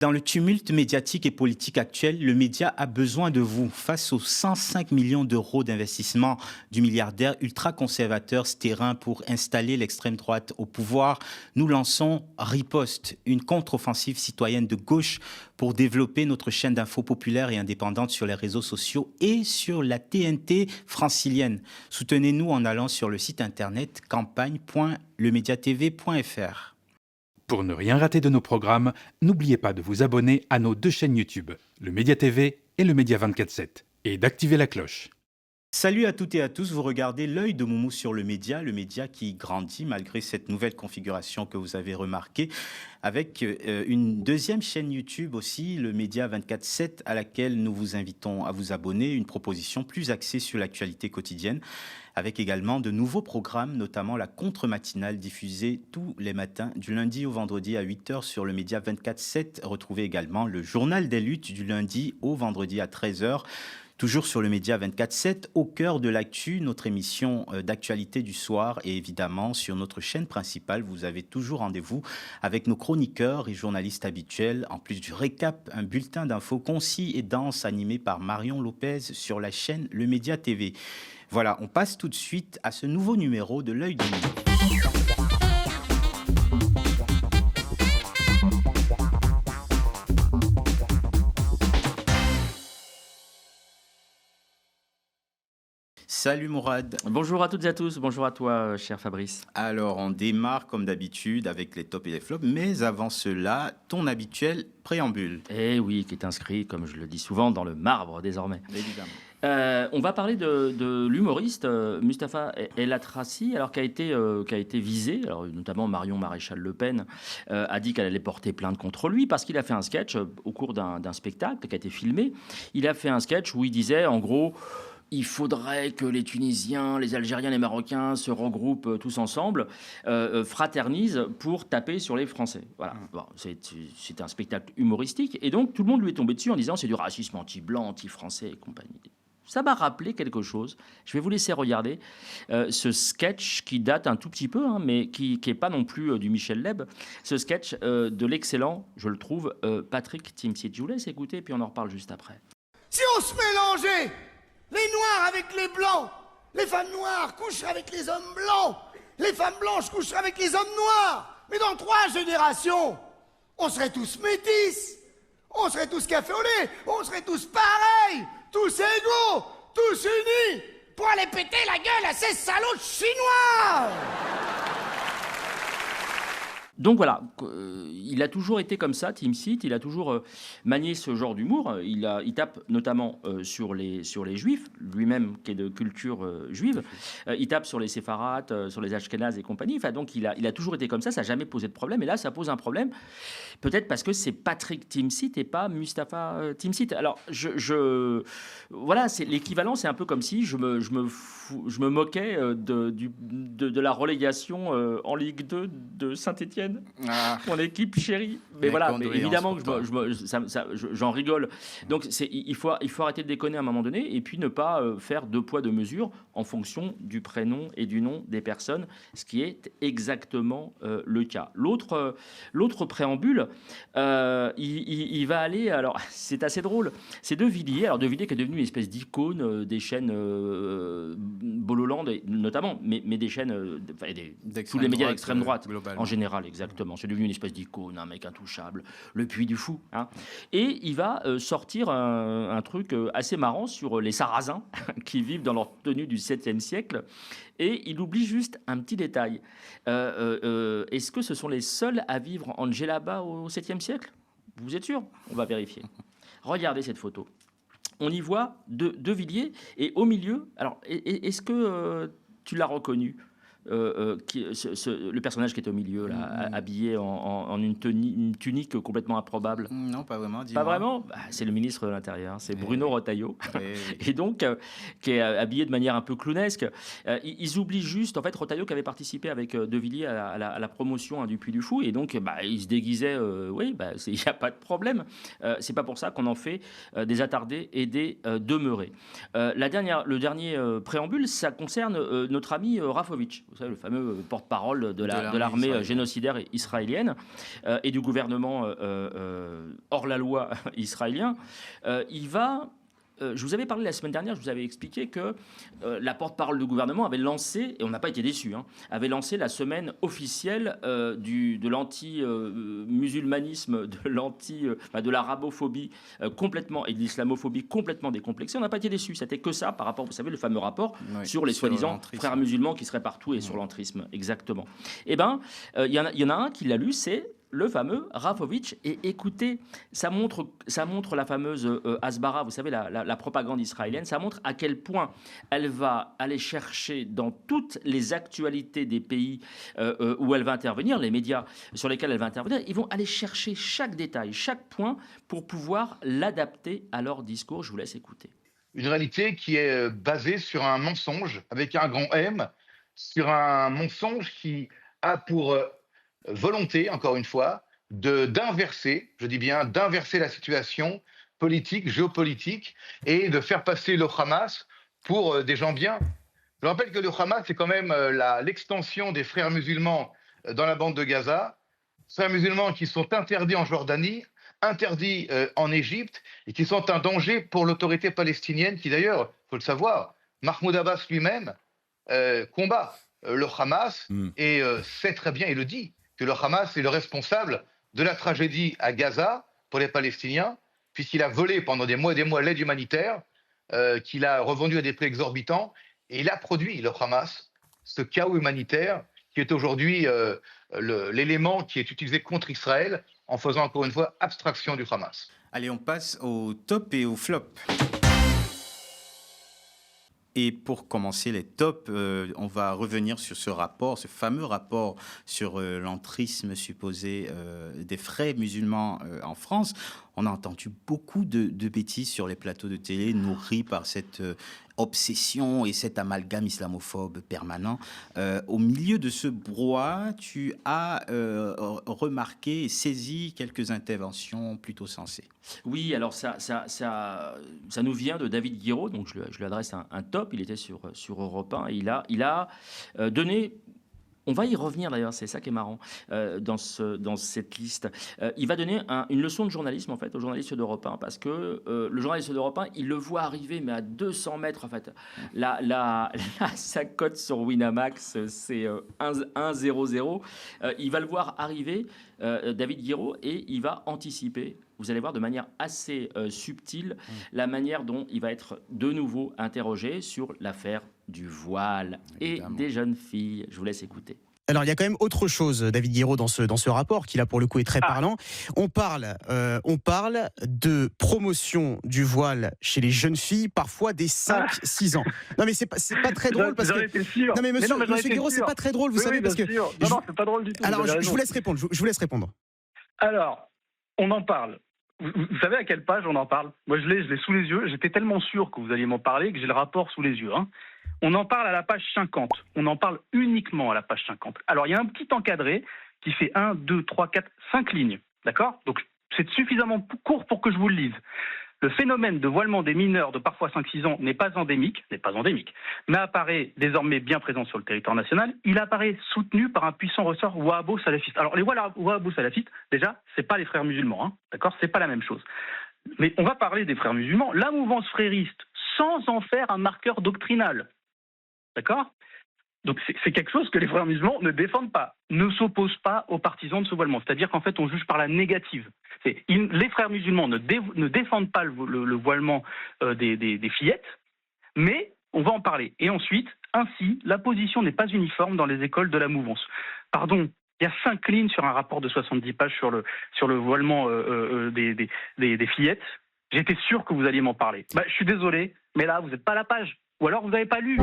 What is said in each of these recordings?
Dans le tumulte médiatique et politique actuel, le média a besoin de vous. Face aux 105 millions d'euros d'investissement du milliardaire ultra-conservateur Stérin pour installer l'extrême droite au pouvoir, nous lançons Riposte, une contre-offensive citoyenne de gauche pour développer notre chaîne d'infos populaire et indépendante sur les réseaux sociaux et sur la TNT francilienne. Soutenez-nous en allant sur le site internet campagne.lemediatv.fr. Pour ne rien rater de nos programmes, n'oubliez pas de vous abonner à nos deux chaînes YouTube, le Média TV et le Média 24/7, et d'activer la cloche. Salut à toutes et à tous, vous regardez l'œil de Moumou sur le média qui grandit malgré cette nouvelle configuration que vous avez remarquée, avec une deuxième chaîne YouTube aussi, le Média 24/7, à laquelle nous vous invitons à vous abonner, une proposition plus axée sur l'actualité quotidienne, avec également de nouveaux programmes, notamment la contre-matinale diffusée tous les matins, du lundi au vendredi à 8h sur le Média 24/7. Retrouvez également le journal des luttes du lundi au vendredi à 13h. Toujours sur le Média 24/7, au cœur de l'actu, notre émission d'actualité du soir, et évidemment sur notre chaîne principale, vous avez toujours rendez-vous avec nos chroniqueurs et journalistes habituels. En plus du récap, un bulletin d'infos concis et dense animé par Marion Lopez sur la chaîne Le Média TV. Voilà, on passe tout de suite à ce nouveau numéro de l'œil de Moumou. Salut Mourad. Bonjour à toutes et à tous, bonjour à toi cher Fabrice. Alors on démarre comme d'habitude avec les tops et les flops, mais avant cela, ton habituel préambule. Eh oui, qui est inscrit, comme je le dis souvent, dans le marbre désormais. Évidemment. On va parler de l'humoriste Mustapha El Atrassi, alors qui a été visé, alors notamment Marion Maréchal Le Pen a dit qu'elle allait porter plainte contre lui parce qu'il a fait un sketch au cours d'un spectacle qui a été filmé. Il a fait un sketch où il disait en gros: il faudrait que les Tunisiens, les Algériens, les Marocains se regroupent tous ensemble, fraternisent pour taper sur les Français. Voilà. Bon, c'est un spectacle humoristique. Et donc, tout le monde lui est tombé dessus en disant c'est du racisme anti-blanc, anti-français et compagnie. Ça m'a rappelé quelque chose. Je vais vous laisser regarder ce sketch qui date un tout petit peu, hein, mais qui n'est pas non plus du Michel Leb. Ce sketch de l'excellent, je le trouve, Patrick Timsit. Je vous laisse écouter, puis on en reparle juste après. Si on se mélangeait les noirs avec les blancs, les femmes noires coucheraient avec les hommes blancs, les femmes blanches coucheraient avec les hommes noirs. Mais dans 3 générations, on serait tous métis, on serait tous café au lait, on serait tous pareils, tous égaux, tous unis, pour aller péter la gueule à ces salauds de Chinois. Donc voilà, il a toujours été comme ça, Timsit, il a toujours manié ce genre d'humour. Il tape notamment sur les juifs, lui-même qui est de culture juive. Il tape sur les séfarades, sur les ashkénazes et compagnie. Enfin, donc il a toujours été comme ça n'a jamais posé de problème. Et là, ça pose un problème, peut-être parce que c'est Patrick Timsit et pas Mustapha Timsit. Alors, voilà, c'est l'équivalent, c'est un peu comme si je me moquais de la relégation en Ligue 2 de Saint-Étienne. Mon équipe chérie. Mais voilà, mais évidemment que j'en rigole. Donc il faut arrêter de déconner à un moment donné et puis ne pas faire 2 poids 2 mesures en fonction du prénom et du nom des personnes, ce qui est exactement le cas. L'autre préambule, il va aller. Alors c'est assez drôle. C'est De Villiers. Alors De Villiers qui est devenu une espèce d'icône des chaînes Bololand notamment, mais des chaînes, tous les médias d'extrême droite en général. Exactement, c'est devenu une espèce d'icône, un mec intouchable, le Puy du Fou. Hein. Et il va sortir un truc assez marrant sur les Sarrasins qui vivent dans leur tenue du 7e siècle. Et il oublie juste un petit détail. Est-ce que ce sont les seuls à vivre en djellaba au 7e siècle ? Vous êtes sûr ? On va vérifier. Regardez cette photo. On y voit De Villiers et au milieu, alors est-ce que tu l'as reconnu ? Le personnage qui est au milieu, là, habillé en une tunique complètement improbable. Non, pas vraiment. Pas vraiment. C'est le ministre de l'Intérieur, c'est Bruno Retailleau. Et donc, qui est habillé de manière un peu clownesque. Ils oublient juste, en fait, Retailleau qui avait participé avec De Villiers à la promotion du Puy du Fou. Et donc, il se déguisait. Il n'y a pas de problème. C'est pas pour ça qu'on en fait des attardés et des demeurés. Le dernier préambule, ça concerne notre ami Rafovitch. Vous savez, le fameux porte-parole de l'armée génocidaire israélienne et du gouvernement hors la loi israélien, il va... je vous avais parlé la semaine dernière, je vous avais expliqué que la porte-parole du gouvernement avait lancé, et on n'a pas été déçus, avait lancé la semaine officielle de l'anti-musulmanisme, de l'arabophobie complètement, et de l'islamophobie complètement décomplexée. On n'a pas été déçus, c'était que ça par rapport, vous savez, le fameux rapport sur les soi-disant frères musulmans qui seraient partout et sur l'entrisme, exactement. Eh bien, il y en a un qui l'a lu, c'est le fameux Rafovitch. Et écoutez, ça montre la fameuse Hasbara, vous savez, la propagande israélienne, ça montre à quel point elle va aller chercher dans toutes les actualités des pays où elle va intervenir, les médias sur lesquels elle va intervenir, ils vont aller chercher chaque détail, chaque point pour pouvoir l'adapter à leur discours. Je vous laisse écouter. Une réalité qui est basée sur un mensonge, avec un grand M, sur un mensonge qui a pour... volonté, encore une fois, d'inverser, je dis bien d'inverser la situation politique, géopolitique, et de faire passer le Hamas pour des gens bien. Je rappelle que le Hamas, c'est quand même l'extension des frères musulmans dans la bande de Gaza, frères musulmans qui sont interdits en Jordanie, interdits en Égypte, et qui sont un danger pour l'autorité palestinienne, qui d'ailleurs, il faut le savoir, Mahmoud Abbas lui-même combat le Hamas, et sait très bien, et le dit, que le Hamas est le responsable de la tragédie à Gaza pour les Palestiniens, puisqu'il a volé pendant des mois l'aide humanitaire, qu'il a revendue à des prix exorbitants, et il a produit, le Hamas, ce chaos humanitaire qui est aujourd'hui l'élément qui est utilisé contre Israël, en faisant encore une fois abstraction du Hamas. Allez, on passe au top et au flop. Et pour commencer les tops, on va revenir sur ce rapport, ce fameux rapport sur l'entrisme supposé des frères musulmans en France. On a entendu beaucoup de bêtises sur les plateaux de télé, nourris par cette obsession et cet amalgame islamophobe permanent. Au milieu de ce brouhaha, tu as remarqué et saisi quelques interventions plutôt sensées. Oui, alors ça nous vient de David Guiraud, donc je lui adresse un top. Il était sur Europe 1 et il a donné... On va y revenir d'ailleurs, c'est ça qui est marrant dans cette liste. Il va donner une leçon de journalisme en fait aux journalistes d'Europe 1 parce que le journaliste d'Europe 1, il le voit arriver mais à 200 mètres en fait. Sa cote sur Winamax c'est 1,00. Il va le voir arriver, David Guiraud, et il va anticiper. Vous allez voir de manière assez subtile la manière dont il va être de nouveau interrogé sur l'affaire du voile et des jeunes filles. Je vous laisse écouter. Alors, il y a quand même autre chose, David Guiraud, dans ce rapport, qui là, pour le coup, est très parlant. On parle de promotion du voile chez les jeunes filles, parfois des 5-6 ans. Non, mais c'est pas très drôle parce que... Non, mais monsieur Guiraud, c'est pas très drôle, vous savez, parce que... Non, c'est pas drôle du tout. Alors, je vous laisse répondre. Alors, on en parle. Vous savez à quelle page on en parle? Moi, je l'ai sous les yeux. J'étais tellement sûr que vous alliez m'en parler que j'ai le rapport sous les yeux. On en parle à la page 50. On en parle uniquement à la page 50. Alors, il y a un petit encadré qui fait 1, 2, 3, 4, 5 lignes. D'accord? Donc, c'est suffisamment court pour que je vous le lise. Le phénomène de voilement des mineurs de parfois 5-6 ans n'est pas endémique, mais apparaît désormais bien présent sur le territoire national. Il apparaît soutenu par un puissant ressort wahhabo-salafiste. Alors, les wahhabo-salafistes, déjà, c'est pas les frères musulmans, d'accord? C'est pas la même chose. Mais on va parler des frères musulmans. La mouvance frériste, sans en faire un marqueur doctrinal, d'accord? Donc c'est quelque chose que les frères musulmans ne défendent pas, ne s'opposent pas aux partisans de ce voilement. C'est-à-dire qu'en fait, on juge par la négative. Les frères musulmans ne défendent pas le voilement des fillettes, mais on va en parler. Et ensuite, ainsi, la position n'est pas uniforme dans les écoles de la mouvance. Pardon, il y a 5 lignes sur un rapport de 70 pages sur le voilement des fillettes. J'étais sûr que vous alliez m'en parler. Je suis désolé, mais là, vous n'êtes pas à la page. Ou alors, vous n'avez pas lu.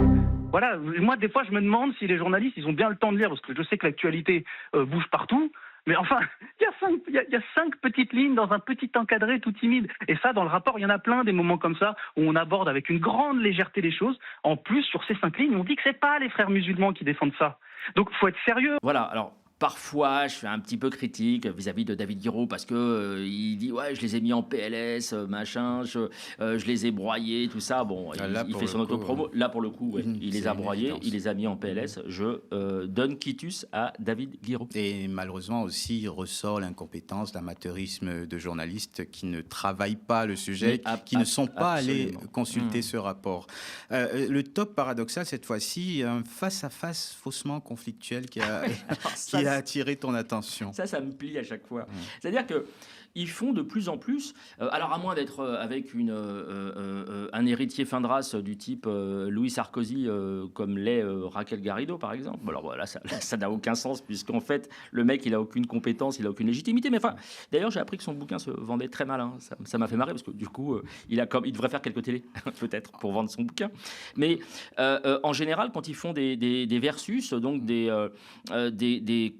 Voilà, moi, des fois, je me demande si les journalistes, ils ont bien le temps de lire, parce que je sais que l'actualité bouge partout. Mais enfin, il y a 5 petites lignes dans un petit encadré tout timide. Et ça, dans le rapport, il y en a plein des moments comme ça où on aborde avec une grande légèreté les choses. En plus, sur ces 5 lignes, on dit que c'est pas les frères musulmans qui défendent ça. Donc, il faut être sérieux. Voilà, alors... parfois, je fais un petit peu critique vis-à-vis de David Guiraud parce que il dit ouais, je les ai mis en PLS, machin, je les ai broyés, tout ça. Bon, il fait son autopromo. Là, pour le coup, ouais, il les a broyés, il les a mis en PLS. Je donne quitus à David Guiraud. Et malheureusement aussi, il ressort l'incompétence, l'amateurisme de journalistes qui ne travaillent pas le sujet, qui ne sont pas allés consulter ce rapport. Le top paradoxal, cette fois-ci, un face-à-face faussement conflictuel qui a attiré ton attention. Ça me plie à chaque fois. C'est-à-dire que ils font de plus en plus, alors à moins d'être avec un héritier fin de race du type Louis Sarkozy, comme l'est Raquel Garrido par exemple. Alors voilà, ça n'a aucun sens puisqu'en fait le mec il a aucune compétence, il a aucune légitimité. Mais enfin, d'ailleurs j'ai appris que son bouquin se vendait très mal. Hein. Ça m'a fait marrer parce que du coup il devrait faire quelques télés peut-être pour vendre son bouquin. Mais en général quand ils font des versus, donc des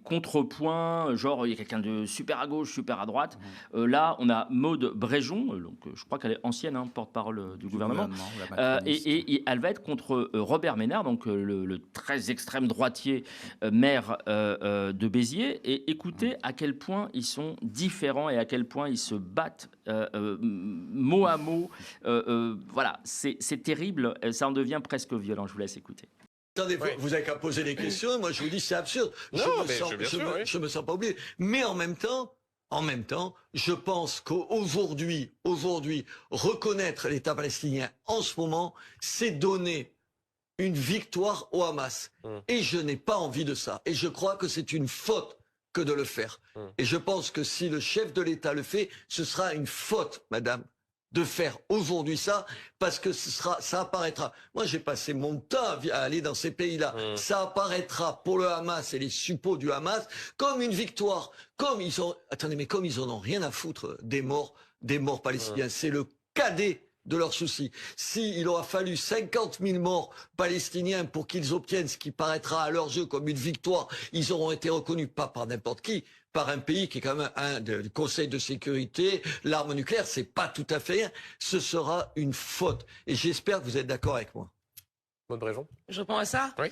contrepoints, genre il y a quelqu'un de super à gauche, super à droite. Là, on a Maude Bréjon, donc, je crois qu'elle est ancienne porte-parole du gouvernement, et elle va être contre Robert Ménard, donc le très extrême droitier maire de Béziers. Et écoutez à quel point ils sont différents et à quel point ils se battent mot à mot. Voilà, c'est terrible, ça en devient presque violent. Je vous laisse écouter. Attendez, vous avez qu'à poser des questions. Moi, je vous dis, c'est absurde. Je me sens pas oublié. Mais en même temps, je pense qu'aujourd'hui, reconnaître l'État palestinien en ce moment, c'est donner une victoire au Hamas. Et je n'ai pas envie de ça. Et je crois que c'est une faute que de le faire. Et je pense que si le chef de l'État le fait, ce sera une faute, madame, de faire aujourd'hui ça, parce que ça apparaîtra. Moi, j'ai passé mon temps à aller dans ces pays-là. Ça apparaîtra pour le Hamas et les suppôts du Hamas comme une victoire. Comme ils en ont rien à foutre des morts palestiniens. C'est le cadet de leurs soucis. S'il aura fallu 50 000 morts palestiniens pour qu'ils obtiennent ce qui paraîtra à leurs yeux comme une victoire, ils auront été reconnus pas par n'importe qui, par un pays qui est quand même du Conseil de sécurité, l'arme nucléaire, c'est pas tout à fait rien. Ce sera une faute. Et j'espère que vous êtes d'accord avec moi. Maude Bréjon. Je réponds à ça ? Oui.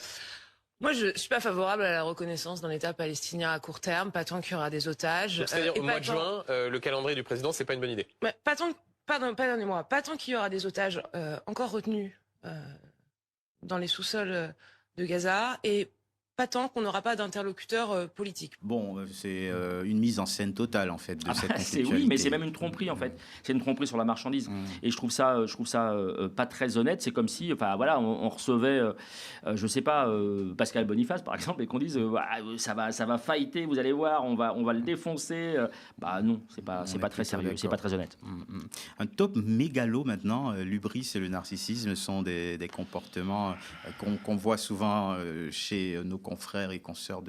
Moi, je ne suis pas favorable à la reconnaissance d'un État palestinien à court terme, pas tant qu'il y aura des otages. C'est-à-dire au mois de juin, le calendrier du président, c'est pas une bonne idée. Mais pas tant qu'il y aura des otages encore retenus dans les sous-sols de Gaza et pas tant qu'on n'aura pas d'interlocuteur politique. Bon, c'est une mise en scène totale, en fait, de cette conflictualité. Oui, mais c'est même une tromperie, en fait. C'est une tromperie sur la marchandise. Et je trouve ça pas très honnête. C'est comme si, enfin, voilà, on recevait, je sais pas, Pascal Boniface, par exemple, et qu'on dise, ça va fighter, vous allez voir, on va le défoncer. Bah non, c'est pas très sérieux, c'est pas très honnête. Un top mégalo, maintenant, l'hubris et le narcissisme sont des comportements qu'on voit souvent chez nos confrères et consoeurs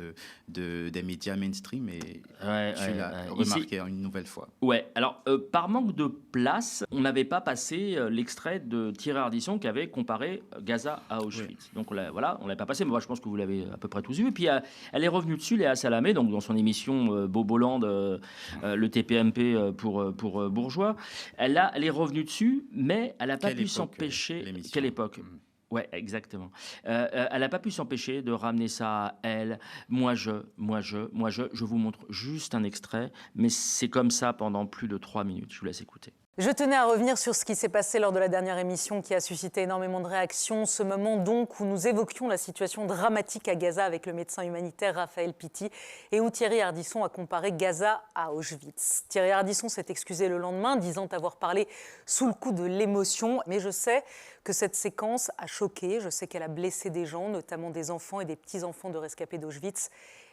des médias mainstream, et tu l'as remarqué une nouvelle fois. Ouais, alors par manque de place, on n'avait pas passé l'extrait de Thierry Ardisson qui avait comparé Gaza à Auschwitz. Donc on l'avait pas passé, mais moi je pense que vous l'avez à peu près tous vu. Et puis elle est revenue dessus, Léa Salamé, donc dans son émission Boboland, le TPMP pour Bourgeois. Elle est revenue dessus, mais elle n'a pas pu s'empêcher. Quelle époque? Ouais, exactement. Elle n'a pas pu s'empêcher de ramener ça à elle. Moi, je vous montre juste un extrait, mais c'est comme ça pendant plus de 3 minutes. Je vous laisse écouter. Je tenais à revenir sur ce qui s'est passé lors de la dernière émission qui a suscité énormément de réactions. Ce moment donc où nous évoquions la situation dramatique à Gaza avec le médecin humanitaire Raphaël Pitti et où Thierry Ardisson a comparé Gaza à Auschwitz. Thierry Ardisson s'est excusé le lendemain, disant avoir parlé sous le coup de l'émotion. Mais je sais que cette séquence a choqué. Je sais qu'elle a blessé des gens, notamment des enfants et des petits-enfants de rescapés d'Auschwitz.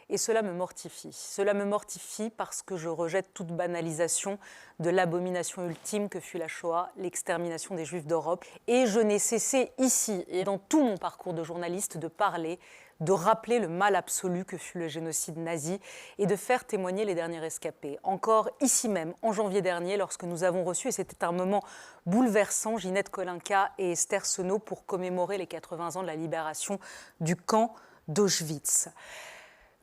Et cela me mortifie. Cela me mortifie parce que je rejette toute banalisation de l'abomination ultime que fut la Shoah, l'extermination des Juifs d'Europe. Et je n'ai cessé ici et dans tout mon parcours de journaliste de parler, de rappeler le mal absolu que fut le génocide nazi et de faire témoigner les derniers rescapés. Encore ici même, en janvier dernier, lorsque nous avons reçu, et c'était un moment bouleversant, Ginette Kolinka et Esther Senot pour commémorer les 80 ans de la libération du camp d'Auschwitz.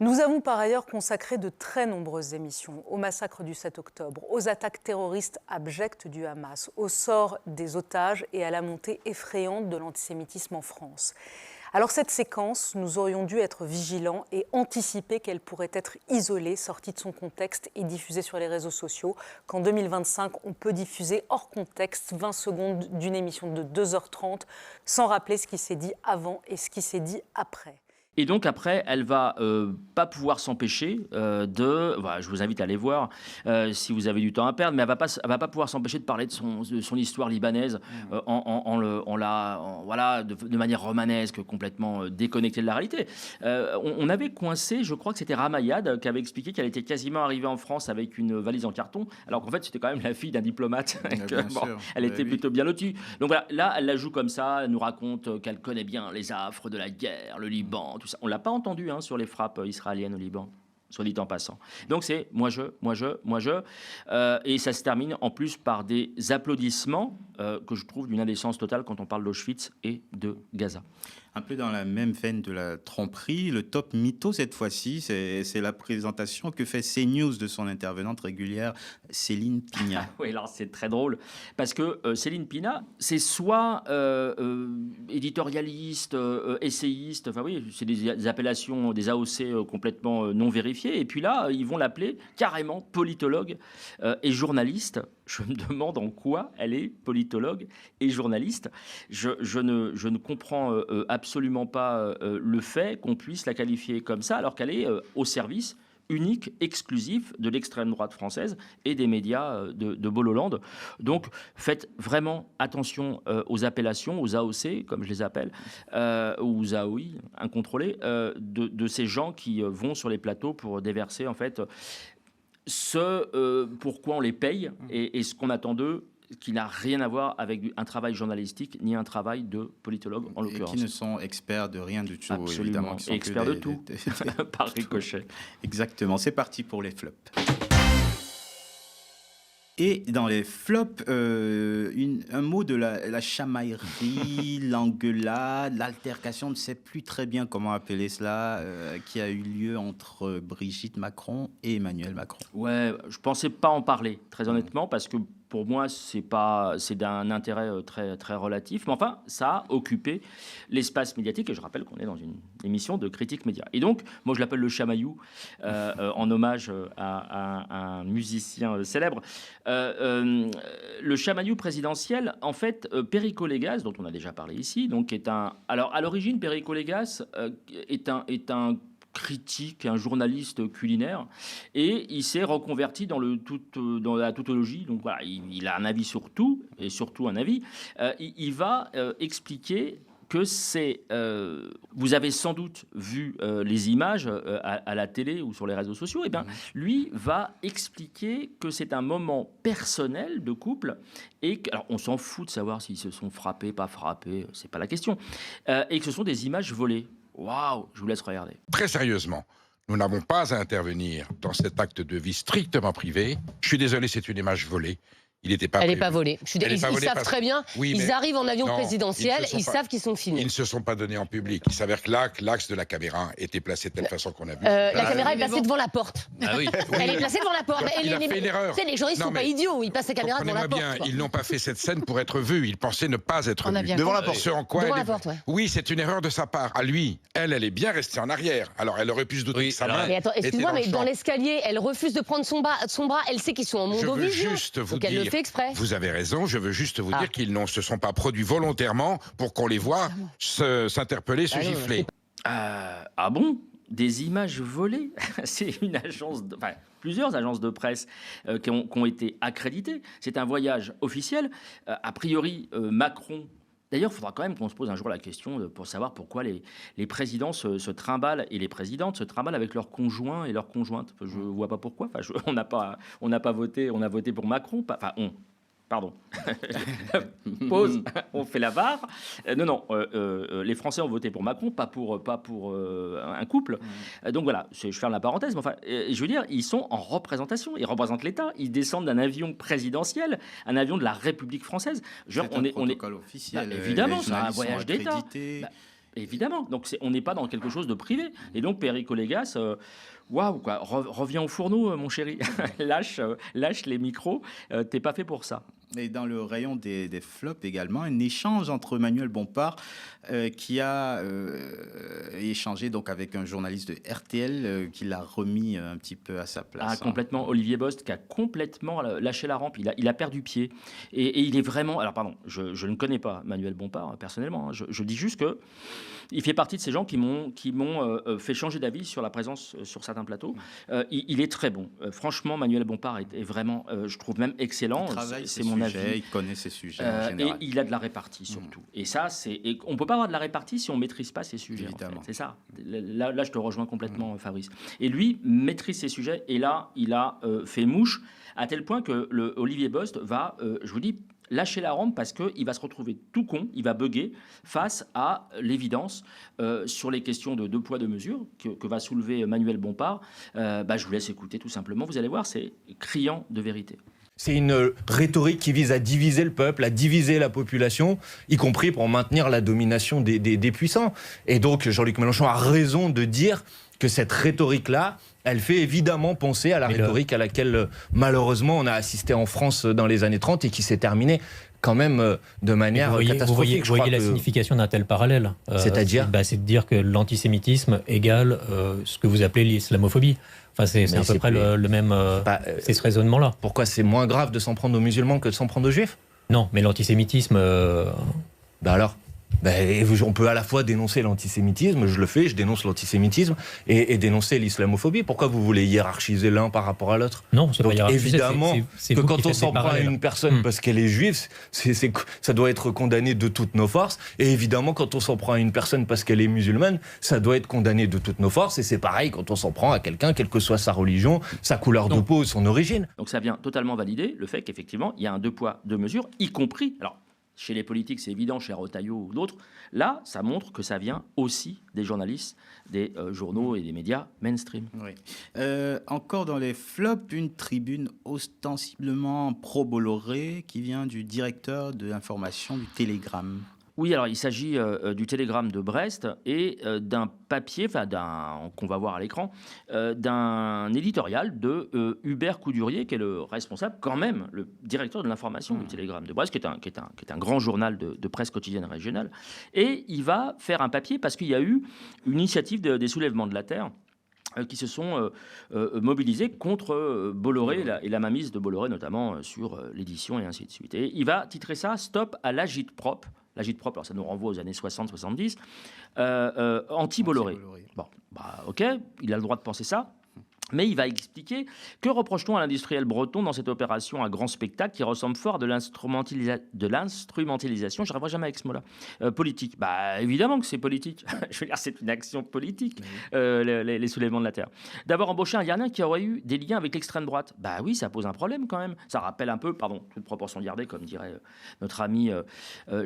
Nous avons par ailleurs consacré de très nombreuses émissions au massacre du 7 octobre, aux attaques terroristes abjectes du Hamas, au sort des otages et à la montée effrayante de l'antisémitisme en France. Alors cette séquence, nous aurions dû être vigilants et anticiper qu'elle pourrait être isolée, sortie de son contexte et diffusée sur les réseaux sociaux. Qu'en 2025, on peut diffuser hors contexte 20 secondes d'une émission de 2h30 sans rappeler ce qui s'est dit avant et ce qui s'est dit après. Et donc après, elle va pas pouvoir s'empêcher je vous invite à aller voir si vous avez du temps à perdre, mais elle va pas pouvoir s'empêcher de parler de son histoire libanaise de manière romanesque, complètement déconnectée de la réalité. On avait coincé, je crois que c'était Ramayad qui avait expliqué qu'elle était quasiment arrivée en France avec une valise en carton, alors qu'en fait c'était quand même la fille d'un diplomate. Elle était plutôt bien lotie. Donc voilà, là elle la joue comme ça, elle nous raconte qu'elle connaît bien les affres de la guerre, le Liban, tout ça. On ne l'a pas entendu sur les frappes israéliennes au Liban, soit dit en passant. Donc c'est moi je. Et ça se termine en plus par des applaudissements que je trouve d'une indécence totale quand on parle d'Auschwitz et de Gaza. Un peu dans la même veine de la tromperie, le top mytho cette fois-ci, c'est la présentation que fait CNews de son intervenante régulière, Céline Pina. Oui, alors c'est très drôle, parce que Céline Pina, c'est soit éditorialiste, essayiste, enfin oui, c'est des appellations, des AOC complètement non vérifiées, et puis là, ils vont l'appeler carrément politologue et journaliste. Je me demande en quoi elle est politologue et journaliste. Je ne comprends absolument pas le fait qu'on puisse la qualifier comme ça, alors qu'elle est au service unique, exclusif de l'extrême droite française et des médias de Bol-Hollande. Donc, faites vraiment attention aux appellations, aux AOC, comme je les appelle, ou aux AOI, incontrôlés, de ces gens qui vont sur les plateaux pour déverser, en fait, pourquoi on les paye et ce qu'on attend d'eux, qui n'a rien à voir avec un travail journalistique ni un travail de politologue en l'occurrence. Et qui ne sont experts de rien du tout. Absolument. Évidemment, et experts de tout, par ricochet. Exactement, c'est parti pour les flops. Et dans les flops, un mot de la chamaillerie, l'engueulade, l'altercation, on ne sait plus très bien comment appeler cela, qui a eu lieu entre Brigitte Macron et Emmanuel Macron. Ouais, je ne pensais pas en parler, très honnêtement, parce que pour moi, c'est d'un intérêt très, très relatif. Mais enfin, ça a occupé l'espace médiatique. Et je rappelle qu'on est dans une émission de critique média. Et donc, moi, je l'appelle le chamaillou, en hommage à un musicien célèbre. Le chamaillou présidentiel, en fait, Perico Légas, dont on a déjà parlé ici, donc alors, à l'origine, Perico Légas est un critique, un journaliste culinaire, et il s'est reconverti dans la tautologie. Donc voilà, il a un avis sur tout, et surtout un avis. Il va expliquer que vous avez sans doute vu les images à la télé ou sur les réseaux sociaux. Et bien, lui va expliquer que c'est un moment personnel de couple, et alors on s'en fout de savoir s'ils se sont frappés, pas frappés, c'est pas la question, et que ce sont des images volées. Waouh, je vous laisse regarder. Très sérieusement, nous n'avons pas à intervenir dans cet acte de vie strictement privé. Je suis désolé, c'est une image volée. Il n'était pas. Elle n'est pas volée. Ils savent très bien. Oui, ils arrivent en avion présidentiel. Ils savent qu'ils sont filmés. Ils ne se sont pas donnés en public. Il s'avère que l'axe de la caméra était placé de telle façon qu'on a vu. La caméra est placée devant la porte. Ah oui. Elle est placée devant la porte. Il a fait une erreur. Les journalistes ne sont pas idiots. Ils passent la caméra devant la porte. Bien, ils n'ont pas fait cette scène pour être vus. Ils pensaient ne pas être vus. Devant la porte. Ce en quoi devant la porte, ouais. Oui, c'est une erreur de sa part. À lui, elle est bien restée en arrière. Alors, elle aurait pu se douter que sa main. Mais attends, excuse-moi, mais dans l'escalier, elle refuse de prendre son bras. Elle sait qu'ils sont en mondovision. Donc elle le fait exprès. Vous avez raison, je veux juste vous dire qu'ils ne se sont pas produits volontairement pour qu'on les voit s'interpeller, se gifler. Ah bon? Des images volées? C'est une agence, plusieurs agences de presse qui ont été accréditées. C'est un voyage officiel. A priori, Macron... D'ailleurs, il faudra quand même qu'on se pose un jour la question pour savoir pourquoi les présidents se trimballent, et les présidentes se trimballent avec leurs conjoints et leurs conjointes. Je ne vois pas pourquoi. On n'a pas voté, on a voté pour Macron. Pardon. Pause. On fait la barre. Non. Les Français ont voté pour Macron, pas pour un couple. Donc voilà, je ferme la parenthèse. Mais enfin, je veux dire, ils sont en représentation. Ils représentent l'État. Ils descendent d'un avion présidentiel, un avion de la République française. On est officiel. Évidemment, c'est un voyage d'État. Évidemment. Donc on n'est pas dans quelque chose de privé. Et donc Perico Légas, waouh, quoi, reviens au fourneau, mon chéri. lâche les micros. T'es pas fait pour ça. Et dans le rayon des flops également, un échange entre Manuel Bompard qui a échangé donc avec un journaliste de RTL qui l'a remis un petit peu à sa place. Complètement. Olivier Bost qui a complètement lâché la rampe. Il a perdu pied. Et il est vraiment... Alors pardon, je ne connais pas Manuel Bompard personnellement. Hein. Je dis juste que il fait partie de ces gens qui m'ont fait changer d'avis sur la présence sur certains plateaux. Il est très bon. Franchement, Manuel Bompard est vraiment, je trouve même excellent. C'est mon avis. Il connaît ses sujets en général. Et il a de la répartie surtout. Et ça, on ne peut pas avoir de la répartie si on ne maîtrise pas ses sujets. En fait. C'est ça. Là, je te rejoins complètement, Fabrice. Et lui maîtrise ses sujets. Et là, il a fait mouche à tel point que Olivier Bost va, je vous dis, lâcher la rampe parce qu'il va se retrouver tout con, il va bugger face à l'évidence sur les questions de deux poids, deux mesures que va soulever Manuel Bompard. Je vous laisse écouter tout simplement. Vous allez voir, c'est criant de vérité. C'est une rhétorique qui vise à diviser le peuple, à diviser la population, y compris pour maintenir la domination des puissants. Et donc Jean-Luc Mélenchon a raison de dire que cette rhétorique-là, elle fait évidemment penser à la rhétorique à laquelle, malheureusement, on a assisté en France dans les années 30 et qui s'est terminée quand même de manière catastrophique. Vous voyez la signification d'un tel parallèle. C'est-à-dire c'est de dire que l'antisémitisme égale ce que vous appelez l'islamophobie. Enfin, c'est à peu près le même... c'est ce raisonnement-là. Pourquoi c'est moins grave de s'en prendre aux musulmans que de s'en prendre aux juifs? Non, mais l'antisémitisme... alors on peut à la fois dénoncer l'antisémitisme, je le fais, je dénonce l'antisémitisme, et dénoncer l'islamophobie. Pourquoi vous voulez hiérarchiser l'un par rapport à l'autre? Non, c'est pas hiérarchiser. Évidemment que quand on s'en prend à une personne parce qu'elle est juive, ça doit être condamné de toutes nos forces. Et évidemment, quand on s'en prend à une personne parce qu'elle est musulmane, ça doit être condamné de toutes nos forces. Et c'est pareil quand on s'en prend à quelqu'un, quelle que soit sa religion, sa couleur de peau ou son origine. Donc ça vient totalement valider le fait qu'effectivement, il y a un deux poids, deux mesures, y compris... Alors, chez les politiques, c'est évident, chez Retailleau ou d'autres. Là, ça montre que ça vient aussi des journalistes, des journaux et des médias mainstream. Oui. Encore dans les flops, une tribune ostensiblement pro-Bolloré qui vient du directeur de l'information du Télégramme. Oui, alors il s'agit du Télégramme de Brest et d'un papier, qu'on va voir à l'écran, d'un éditorial de Hubert Coudurier, qui est le responsable, quand même, le directeur de l'information du Télégramme de Brest, qui est un grand journal de presse quotidienne régionale. Et il va faire un papier parce qu'il y a eu une initiative des soulèvements de la Terre qui se sont mobilisés contre Bolloré et la mainmise de Bolloré, notamment sur l'édition et ainsi de suite. Et il va titrer ça « Stop à l'agite-prop ». L'agite-prop, alors ça nous renvoie aux années 60-70, anti-Bolloré. Bon, ok, il a le droit de penser ça. Mais il va expliquer que reproche-t-on à l'industriel breton dans cette opération à grand spectacle qui ressemble fort de l'instrumentalisation, je n'arriverai jamais avec ce mot-là, politique. Évidemment que c'est politique. Je veux dire, c'est une action politique, les soulèvements de la Terre. D'avoir embauché un gardien qui aurait eu des liens avec l'extrême droite. Oui, ça pose un problème quand même. Ça rappelle un peu, toute proportion gardée, comme dirait notre ami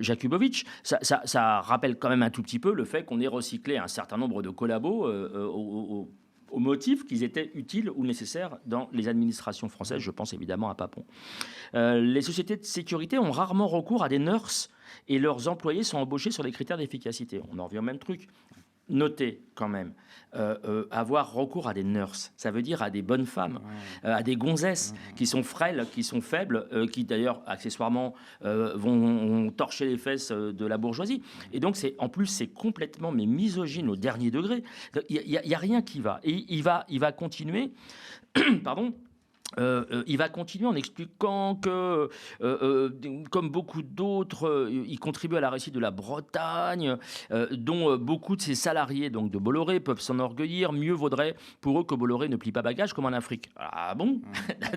Jakubowicz, ça rappelle quand même un tout petit peu le fait qu'on ait recyclé un certain nombre de collabos au motif qu'ils étaient utiles ou nécessaires dans les administrations françaises. Je pense évidemment à Papon. Les sociétés de sécurité ont rarement recours à des nurses et leurs employés sont embauchés sur des critères d'efficacité. On en revient au même truc. Notez quand même, avoir recours à des nurses, ça veut dire à des bonnes femmes, à des gonzesses qui sont frêles, qui sont faibles, qui d'ailleurs accessoirement vont torcher les fesses de la bourgeoisie. Et donc en plus c'est complètement misogyne au dernier degré. Il y a rien qui va. Et il va continuer, pardon. Il va continuer en expliquant que, comme beaucoup d'autres, il contribue à la réussite de la Bretagne, dont beaucoup de ses salariés donc de Bolloré peuvent s'enorgueillir. Mieux vaudrait pour eux que Bolloré ne plie pas bagage comme en Afrique. Ah bon?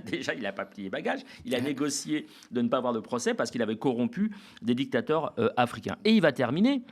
Déjà, il n'a pas plié bagage. Il a négocié de ne pas avoir de procès parce qu'il avait corrompu des dictateurs africains. Et il va terminer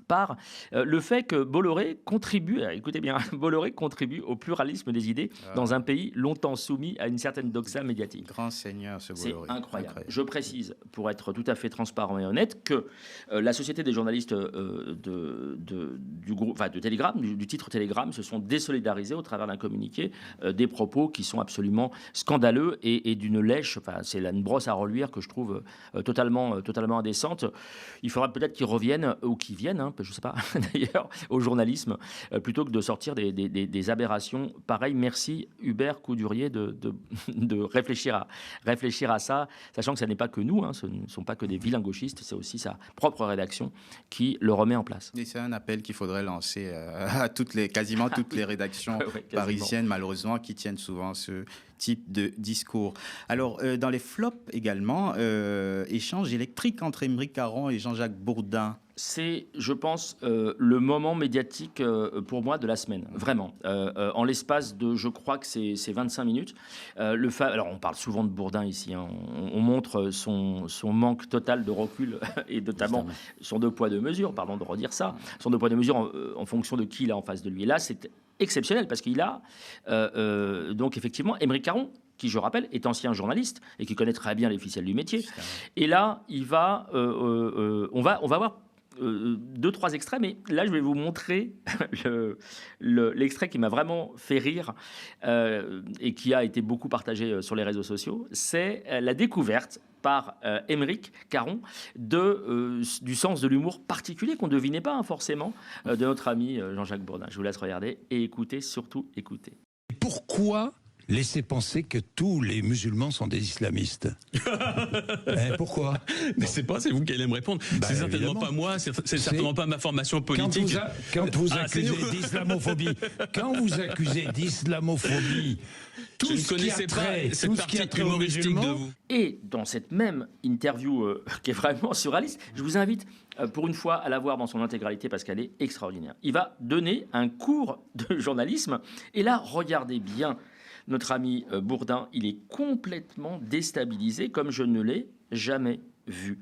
par le fait que Bolloré contribue, écoutez bien, Bolloré contribue au pluralisme des idées dans un pays longtemps soumis à une certaine doxa médiatique. Grand seigneur, ce Bolloré. C'est incroyable. Je précise, pour être tout à fait transparent et honnête, que la société des journalistes du groupe, de Télégramme, du titre Télégramme, se sont désolidarisés au travers d'un communiqué des propos qui sont absolument scandaleux et d'une lèche. C'est une brosse à reluire que je trouve totalement indécente. Il faudra peut-être qu'ils reviennent ou qu'ils viennent simple, je ne sais pas d'ailleurs, au journalisme, plutôt que de sortir des aberrations pareilles. Merci Hubert Coudurier de réfléchir à ça, sachant que ce n'est pas que nous, ce ne sont pas que des vilains gauchistes, c'est aussi sa propre rédaction qui le remet en place. Et c'est un appel qu'il faudrait lancer à quasiment toutes les rédactions parisiennes, malheureusement, qui tiennent souvent ce type de discours. Alors, dans les flops également, échange électrique entre Aymeric Caron et Jean-Jacques Bourdin. C'est, je pense, le moment médiatique pour moi de la semaine, vraiment. En l'espace de, je crois que c'est 25 minutes. Alors, on parle souvent de Bourdin ici. On montre son manque total de recul et notamment son deux poids, deux mesures, pardon de redire ça, son deux poids, deux mesures en fonction de qui il a en face de lui. Et là, c'est exceptionnel parce qu'il a donc effectivement Aymeric Caron, qui, je rappelle, est ancien journaliste et qui connaît très bien les ficelles du métier. Et là, on va voir 2-3 extraits, mais là, je vais vous montrer l'extrait qui m'a vraiment fait rire et qui a été beaucoup partagé sur les réseaux sociaux. C'est la découverte par Aymeric Caron du sens de l'humour particulier qu'on ne devinait pas forcément de notre ami Jean-Jacques Bourdin. Je vous laisse regarder et écouter, surtout écouter. Pourquoi laisser penser que tous les musulmans sont des islamistes? Pourquoi? Mais c'est vous qui allez me répondre. C'est certainement pas moi, c'est certainement pas ma formation politique. Quand vous accusez d'islamophobie, tout ce qui a trait, cette partie humoristique de vous. Et dans cette même interview qui est vraiment surréaliste, je vous invite pour une fois à la voir dans son intégralité parce qu'elle est extraordinaire. Il va donner un cours de journalisme et là, regardez bien notre ami Bourdin, il est complètement déstabilisé comme je ne l'ai jamais vu.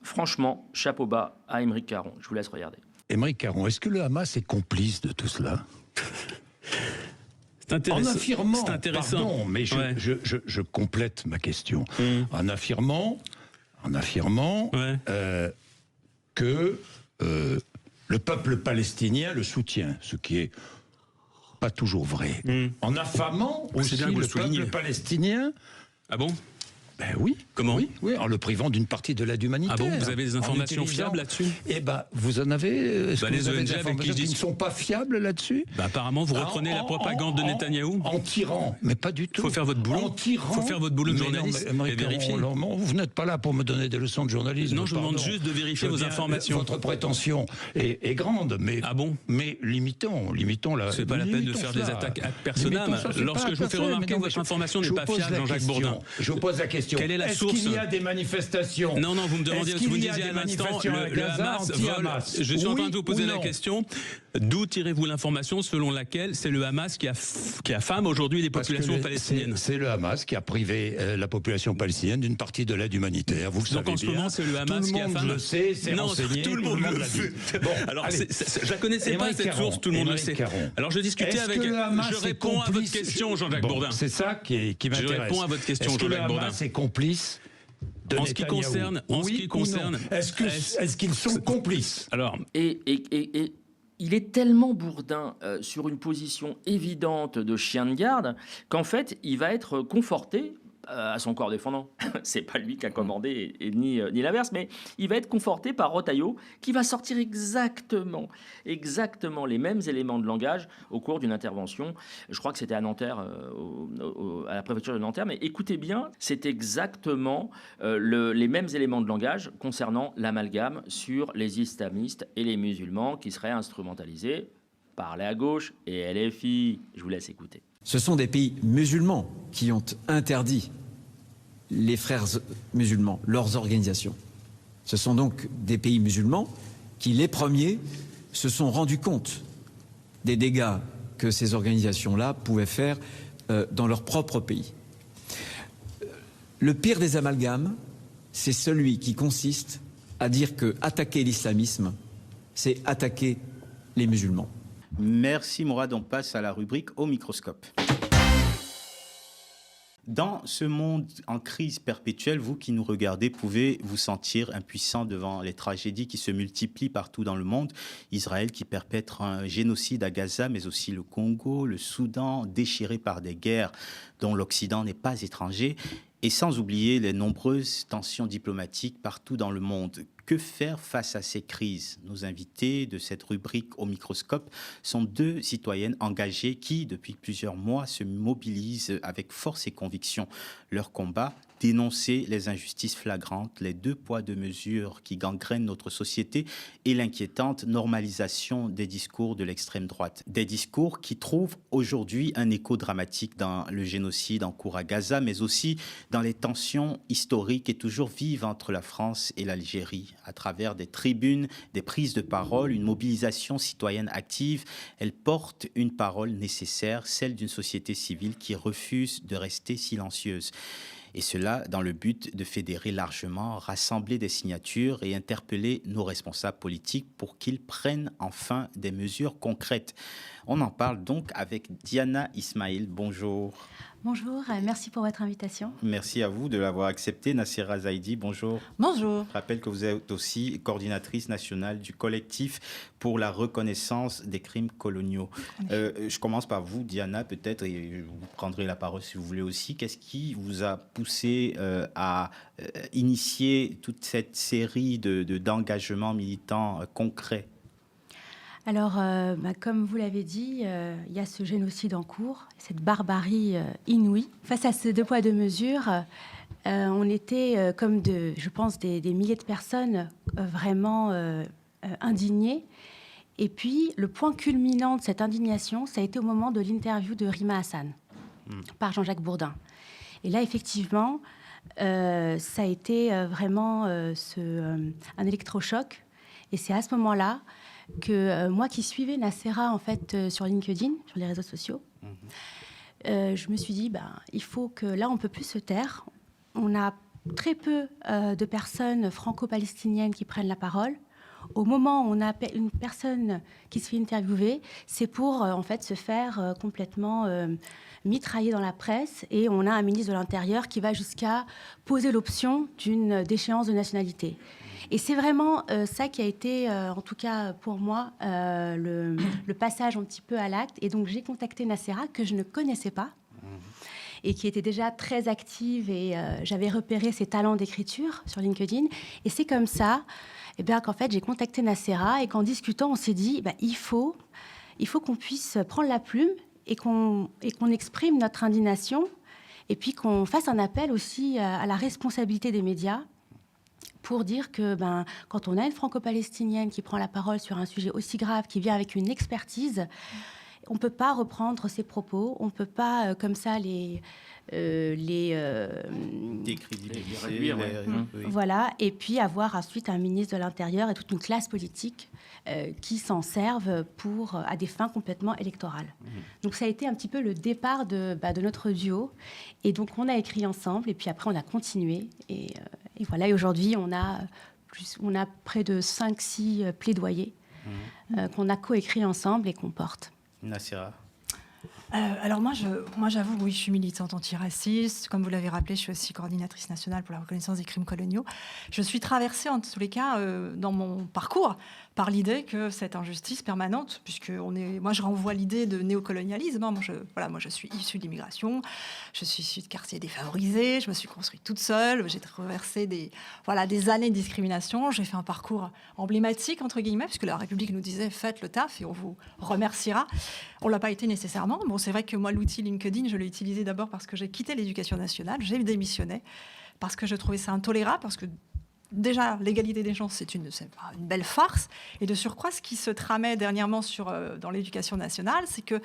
Franchement, chapeau bas à Aymeric Caron. Je vous laisse regarder. Aymeric Caron, est-ce que le Hamas est complice de tout cela? C'est intéressant. En affirmant, intéressant. Pardon, mais je complète ma question. En affirmant que le peuple palestinien le soutient, ce qui est pas toujours vrai. En affamant aussi le peuple palestinien. Ah bon? Ben oui. Comment? Oui, en le privant d'une partie de l'aide humanitaire. Ah bon? Vous avez des informations fiables là-dessus? Eh ben, vous en avez. Les ONG des informations qui ne sont pas fiables là-dessus? Apparemment, vous reprenez la propagande de Netanyahou. En tirant, mais pas du tout. Il faut faire votre boulot. En tirant. Il faut faire votre boulot de journaliste et vérifier. Vous n'êtes pas là pour me donner des leçons de journalisme. Non, je vous demande juste de vérifier vos informations. Votre prétention est grande, mais mais limitons la. C'est pas la peine de faire des attaques ad personam. Lorsque je vous fais remarquer que votre information n'est pas fiable, Jean-Jacques Bourdin. Je vous pose la question. Quelle est la source? Est-ce qu'il y a des manifestations? Non, vous me demandiez, vous me disiez à l'instant, le Hamas vole. Je suis en train de vous poser la question. D'où tirez-vous l'information selon laquelle c'est le Hamas qui affame aujourd'hui les populations palestiniennes? C'est le Hamas qui a privé la population palestinienne d'une partie de l'aide humanitaire. Vous le savez bien. Donc en ce moment, c'est le Hamas qui affame. Tout le monde le sait, c'est renseigné. Tout le monde le sait. Bon, alors, je la connaissais pas cette source, tout le monde le sait. Alors je discutais avec. Je réponds à votre question, Jean-Jacques Bourdin. C'est ça qui m'intéresse. Je réponds à votre question, Jean-Jacques Bourdin. C'est complice. En ce qui concerne, est-ce qu'ils sont complices? Alors, et il est tellement Bourdin sur une position évidente de chien de garde qu'en fait, il va être conforté à son corps défendant. C'est pas lui qui a commandé ni l'inverse, mais il va être conforté par Retailleau qui va sortir exactement les mêmes éléments de langage au cours d'une intervention. Je crois que c'était à Nanterre, à la préfecture de Nanterre, mais écoutez bien, c'est exactement les mêmes éléments de langage concernant l'amalgame sur les islamistes et les musulmans qui seraient instrumentalisés par la gauche et LFI. Je vous laisse écouter. Ce sont des pays musulmans qui ont interdit les frères musulmans, leurs organisations. Ce sont donc des pays musulmans qui, les premiers, se sont rendus compte des dégâts que ces organisations-là pouvaient faire dans leur propre pays. Le pire des amalgames, c'est celui qui consiste à dire que attaquer l'islamisme, c'est attaquer les musulmans. Merci Mourad, on passe à la rubrique au microscope. Dans ce monde en crise perpétuelle, vous qui nous regardez pouvez vous sentir impuissant devant les tragédies qui se multiplient partout dans le monde. Israël qui perpètre un génocide à Gaza, mais aussi le Congo, le Soudan, déchiré par des guerres dont l'Occident n'est pas étranger. Et sans oublier les nombreuses tensions diplomatiques partout dans le monde. Que faire face à ces crises? Nos invités de cette rubrique Au microscope sont 2 citoyennes engagées qui, depuis plusieurs mois, se mobilisent avec force et conviction. Leur combat, dénoncer les injustices flagrantes, les 2 poids 2 mesures qui gangrènent notre société et l'inquiétante normalisation des discours de l'extrême droite. Des discours qui trouvent aujourd'hui un écho dramatique dans le génocide en cours à Gaza, mais aussi dans les tensions historiques et toujours vives entre la France et l'Algérie. À travers des tribunes, des prises de parole, une mobilisation citoyenne active, elle porte une parole nécessaire, celle d'une société civile qui refuse de rester silencieuse. Et cela dans le but de fédérer largement, rassembler des signatures et interpeller nos responsables politiques pour qu'ils prennent enfin des mesures concrètes. On en parle donc avec Diana Ismail. Bonjour. Bonjour, merci pour votre invitation. Merci à vous de l'avoir accepté. Nassera Zaidi, bonjour. Bonjour. Je rappelle que vous êtes aussi coordinatrice nationale du collectif pour la reconnaissance des crimes coloniaux. Je commence par vous, Diana, peut-être, et vous prendrez la parole si vous voulez aussi. Qu'est-ce qui vous a poussé à initier toute cette série d'engagements militants concrets? Alors, comme vous l'avez dit, il y a ce génocide en cours, cette barbarie inouïe. Face à ces 2 poids 2 mesures, on était comme je pense, des milliers de personnes vraiment indignées. Et puis, le point culminant de cette indignation, ça a été au moment de l'interview de Rima Hassan par Jean-Jacques Bourdin. Et là, effectivement, ça a été vraiment un électrochoc. Et c'est à ce moment-là que moi qui suivais Nassera en fait sur LinkedIn, sur les réseaux sociaux, je me suis dit il faut que là on peut plus se taire. On a très peu de personnes franco-palestiniennes qui prennent la parole. Au moment où on a une personne qui se fait interviewer, c'est pour en fait se faire complètement mitrailler dans la presse, et on a un ministre de l'Intérieur qui va jusqu'à poser l'option d'une déchéance de nationalité. Et c'est vraiment ça qui a été, en tout cas pour moi, le passage un petit peu à l'acte. Et donc j'ai contacté Nassera, que je ne connaissais pas, et qui était déjà très active, et j'avais repéré ses talents d'écriture sur LinkedIn. Et c'est comme ça qu'en fait j'ai contacté Nassera, et qu'en discutant on s'est dit il faut qu'on puisse prendre la plume et qu'on exprime notre indignation, et puis qu'on fasse un appel aussi à la responsabilité des médias, pour dire que quand on a une franco-palestinienne qui prend la parole sur un sujet aussi grave, qui vient avec une expertise, on ne peut pas reprendre ses propos, on ne peut pas comme ça les décrédibiliser. Voilà, et puis avoir ensuite un ministre de l'Intérieur et toute une classe politique qui s'en servent à des fins complètement électorales. Donc ça a été un petit peu le départ de notre duo, et donc on a écrit ensemble, et puis après on a continué, et voilà, et aujourd'hui on a près de 5-6 plaidoyers qu'on a coécrits ensemble et qu'on porte. Nassera. Alors moi, j'avoue, oui, je suis militante antiraciste. Comme vous l'avez rappelé, je suis aussi coordinatrice nationale pour la reconnaissance des crimes coloniaux. Je suis traversée, en tous les cas, dans mon parcours, par l'idée que cette injustice permanente, moi je renvoie l'idée de néocolonialisme. Moi je suis issue de l'immigration, je suis issue de quartiers défavorisés, je me suis construite toute seule, j'ai traversé des années de discrimination, j'ai fait un parcours emblématique, entre guillemets, puisque la République nous disait « faites le taf et on vous remerciera ». On ne l'a pas été nécessairement. Bon, c'est vrai que moi, l'outil LinkedIn, je l'ai utilisé d'abord parce que j'ai quitté l'éducation nationale, j'ai démissionné, parce que je trouvais ça intolérable, parce que déjà, l'égalité des chances, c'est une belle farce. Et de surcroît, ce qui se tramait dernièrement dans l'éducation nationale, c'est que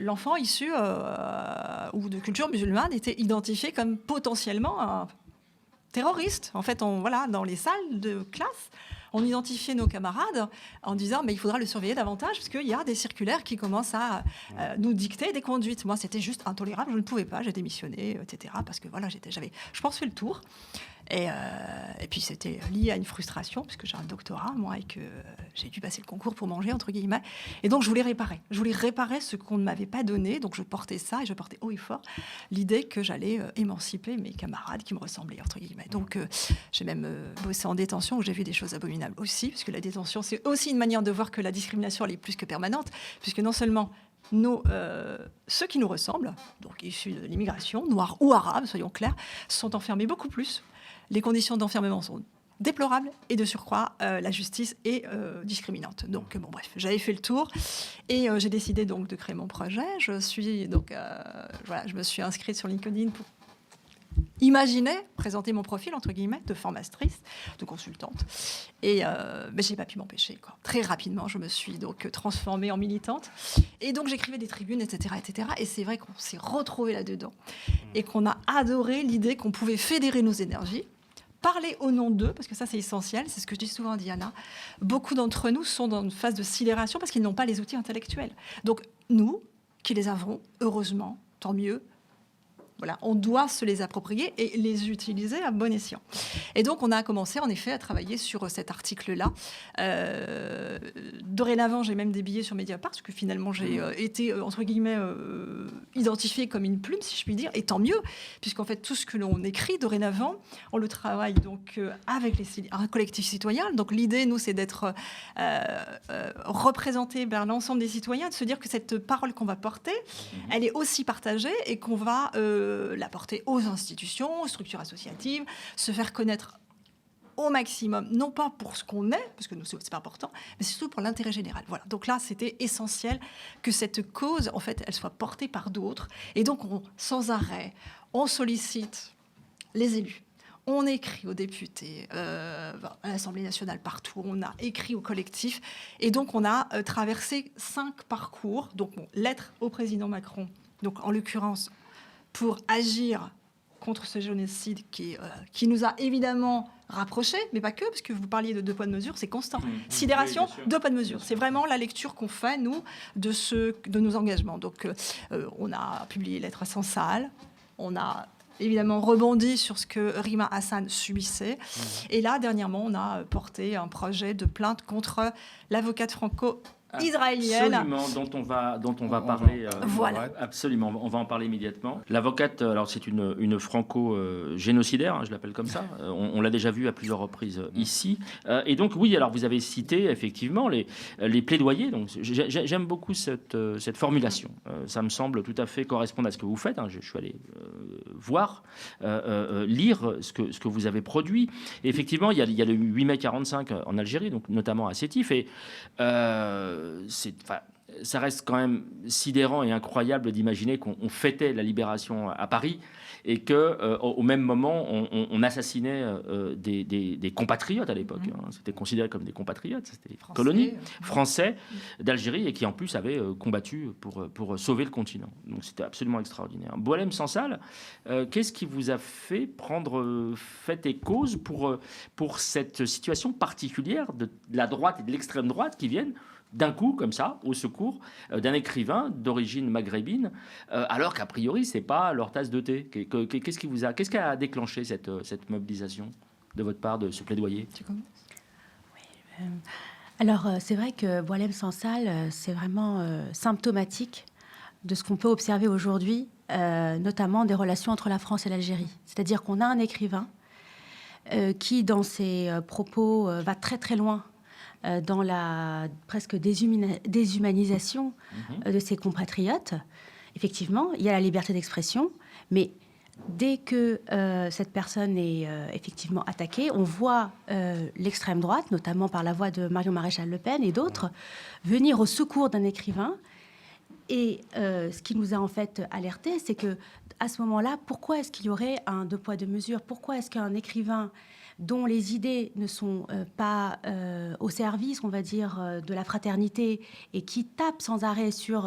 l'enfant issu ou de culture musulmane était identifié comme potentiellement un terroriste. En fait, dans les salles de classe, on identifiait nos camarades en disant mais il faudra le surveiller davantage parce qu'il y a des circulaires qui commencent à nous dicter des conduites. Moi, c'était juste intolérable, je ne pouvais pas, j'ai démissionné, etc. Parce que j'avais, je pense, fait le tour. Et puis c'était lié à une frustration, puisque j'ai un doctorat, moi, et que j'ai dû passer le concours pour manger, entre guillemets. Et donc je voulais réparer. Je voulais réparer ce qu'on ne m'avait pas donné. Donc je portais ça, et je portais haut et fort l'idée que j'allais émanciper mes camarades qui me ressemblaient, entre guillemets. Donc j'ai même bossé en détention, où j'ai vu des choses abominables aussi, puisque la détention, c'est aussi une manière de voir que la discrimination, elle est plus que permanente, puisque non seulement ceux qui nous ressemblent, donc issus de l'immigration, noirs ou arabes, soyons clairs, sont enfermés beaucoup plus. Les conditions d'enfermement sont déplorable et de surcroît, la justice est discriminante. Donc, bon, bref, j'avais fait le tour et j'ai décidé donc de créer mon projet. Je me suis inscrite sur LinkedIn pour imaginer présenter mon profil, entre guillemets, de formatrice, de consultante. Et mais je n'ai pas pu m'empêcher, quoi. Très rapidement, je me suis donc transformée en militante. Et donc, j'écrivais des tribunes, etc., etc. Et c'est vrai qu'on s'est retrouvés là-dedans et qu'on a adoré l'idée qu'on pouvait fédérer nos énergies, parler au nom d'eux, parce que ça, c'est essentiel. C'est ce que je dis souvent à Diana. Beaucoup d'entre nous sont dans une phase de sidération parce qu'ils n'ont pas les outils intellectuels. Donc, nous, qui les avons, heureusement, tant mieux, voilà, on doit se les approprier et les utiliser à bon escient. Et donc, on a commencé, en effet, à travailler sur cet article-là. Dorénavant, j'ai même des billets sur Mediapart, parce que finalement, j'ai été, entre guillemets, identifiée comme une plume, si je puis dire, et tant mieux, puisqu'en fait, tout ce que l'on écrit dorénavant, on le travaille donc avec un collectif citoyen. Donc, l'idée, nous, c'est d'être représenté vers l'ensemble des citoyens, de se dire que cette parole qu'on va porter, elle est aussi partagée et qu'on va la porter aux institutions, aux structures associatives, se faire connaître au maximum, non pas pour ce qu'on est, parce que nous, c'est pas important, mais surtout pour l'intérêt général. Voilà. Donc là, c'était essentiel que cette cause, en fait, elle soit portée par d'autres. Et donc, sans arrêt, on sollicite les élus. On écrit aux députés, à l'Assemblée nationale, partout. On a écrit au collectif. Et donc, on a traversé 5 parcours. Donc, lettre au président Macron, donc en l'occurrence, pour agir contre ce génocide qui nous a évidemment rapprochés, mais pas que, parce que vous parliez de 2 poids de mesure, c'est constant. Sidération, 2 poids de mesure. C'est vraiment la lecture qu'on fait, nous, de nos engagements. Donc, on a publié Lettre sans salle, on a évidemment rebondi sur ce que Rima Hassan subissait. Et là, dernièrement, on a porté un projet de plainte contre l'avocate franco-israélienne. Absolument, dont on va parler. Voilà. Absolument, on va en parler immédiatement. L'avocate, alors c'est une franco-génocidaire, hein, je l'appelle comme ça. On l'a déjà vu à plusieurs reprises ici. Et donc, oui, alors vous avez cité effectivement les plaidoyers. Donc, j'aime beaucoup cette formulation. Ça me semble tout à fait correspondre à ce que vous faites. Hein. Je suis allé voir, lire ce que vous avez produit. Et effectivement, il y a le 8 mai 45 en Algérie, donc notamment à Sétif. Et ça reste quand même sidérant et incroyable d'imaginer qu'on fêtait la libération à Paris et qu'au même moment, on assassinait des compatriotes à l'époque. Hein. C'était considéré comme des compatriotes, c'était des colonies français d'Algérie et qui en plus avaient combattu pour sauver le continent. Donc c'était absolument extraordinaire. Boualem Sansal, qu'est-ce qui vous a fait prendre fait et cause pour cette situation particulière de la droite et de l'extrême droite qui viennent d'un coup, comme ça, au secours d'un écrivain d'origine maghrébine, alors qu'a priori, c'est pas leur tasse de thé. Qu'est-ce qui a déclenché cette mobilisation de votre part, de ce plaidoyer? Alors, c'est vrai que Boualem Sansal, c'est vraiment symptomatique de ce qu'on peut observer aujourd'hui, notamment des relations entre la France et l'Algérie. C'est-à-dire qu'on a un écrivain qui, dans ses propos, va très très loin dans la presque déshumanisation de ses compatriotes. Effectivement, il y a la liberté d'expression, mais dès que cette personne est effectivement attaquée, on voit l'extrême droite, notamment par la voix de Marion Maréchal Le Pen et d'autres, venir au secours d'un écrivain. Et ce qui nous a en fait alertés, c'est que à ce moment-là, pourquoi est-ce qu'il y aurait un 2 poids 2 mesures? Pourquoi est-ce qu'un écrivain dont les idées ne sont pas au service, on va dire, de la fraternité et qui tape sans arrêt sur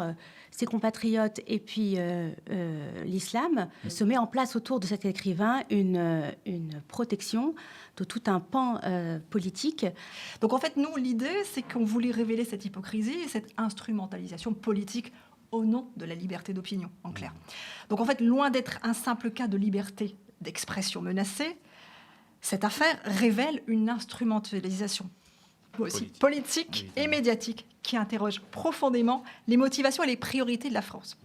ses compatriotes et puis l'islam, se met en place autour de cet écrivain une protection de tout un pan politique. Donc en fait, nous, l'idée, c'est qu'on voulait révéler cette hypocrisie et cette instrumentalisation politique au nom de la liberté d'opinion, en clair. Donc en fait, loin d'être un simple cas de liberté d'expression menacée, cette affaire révèle une instrumentalisation politique et médiatique qui interroge profondément les motivations et les priorités de la France.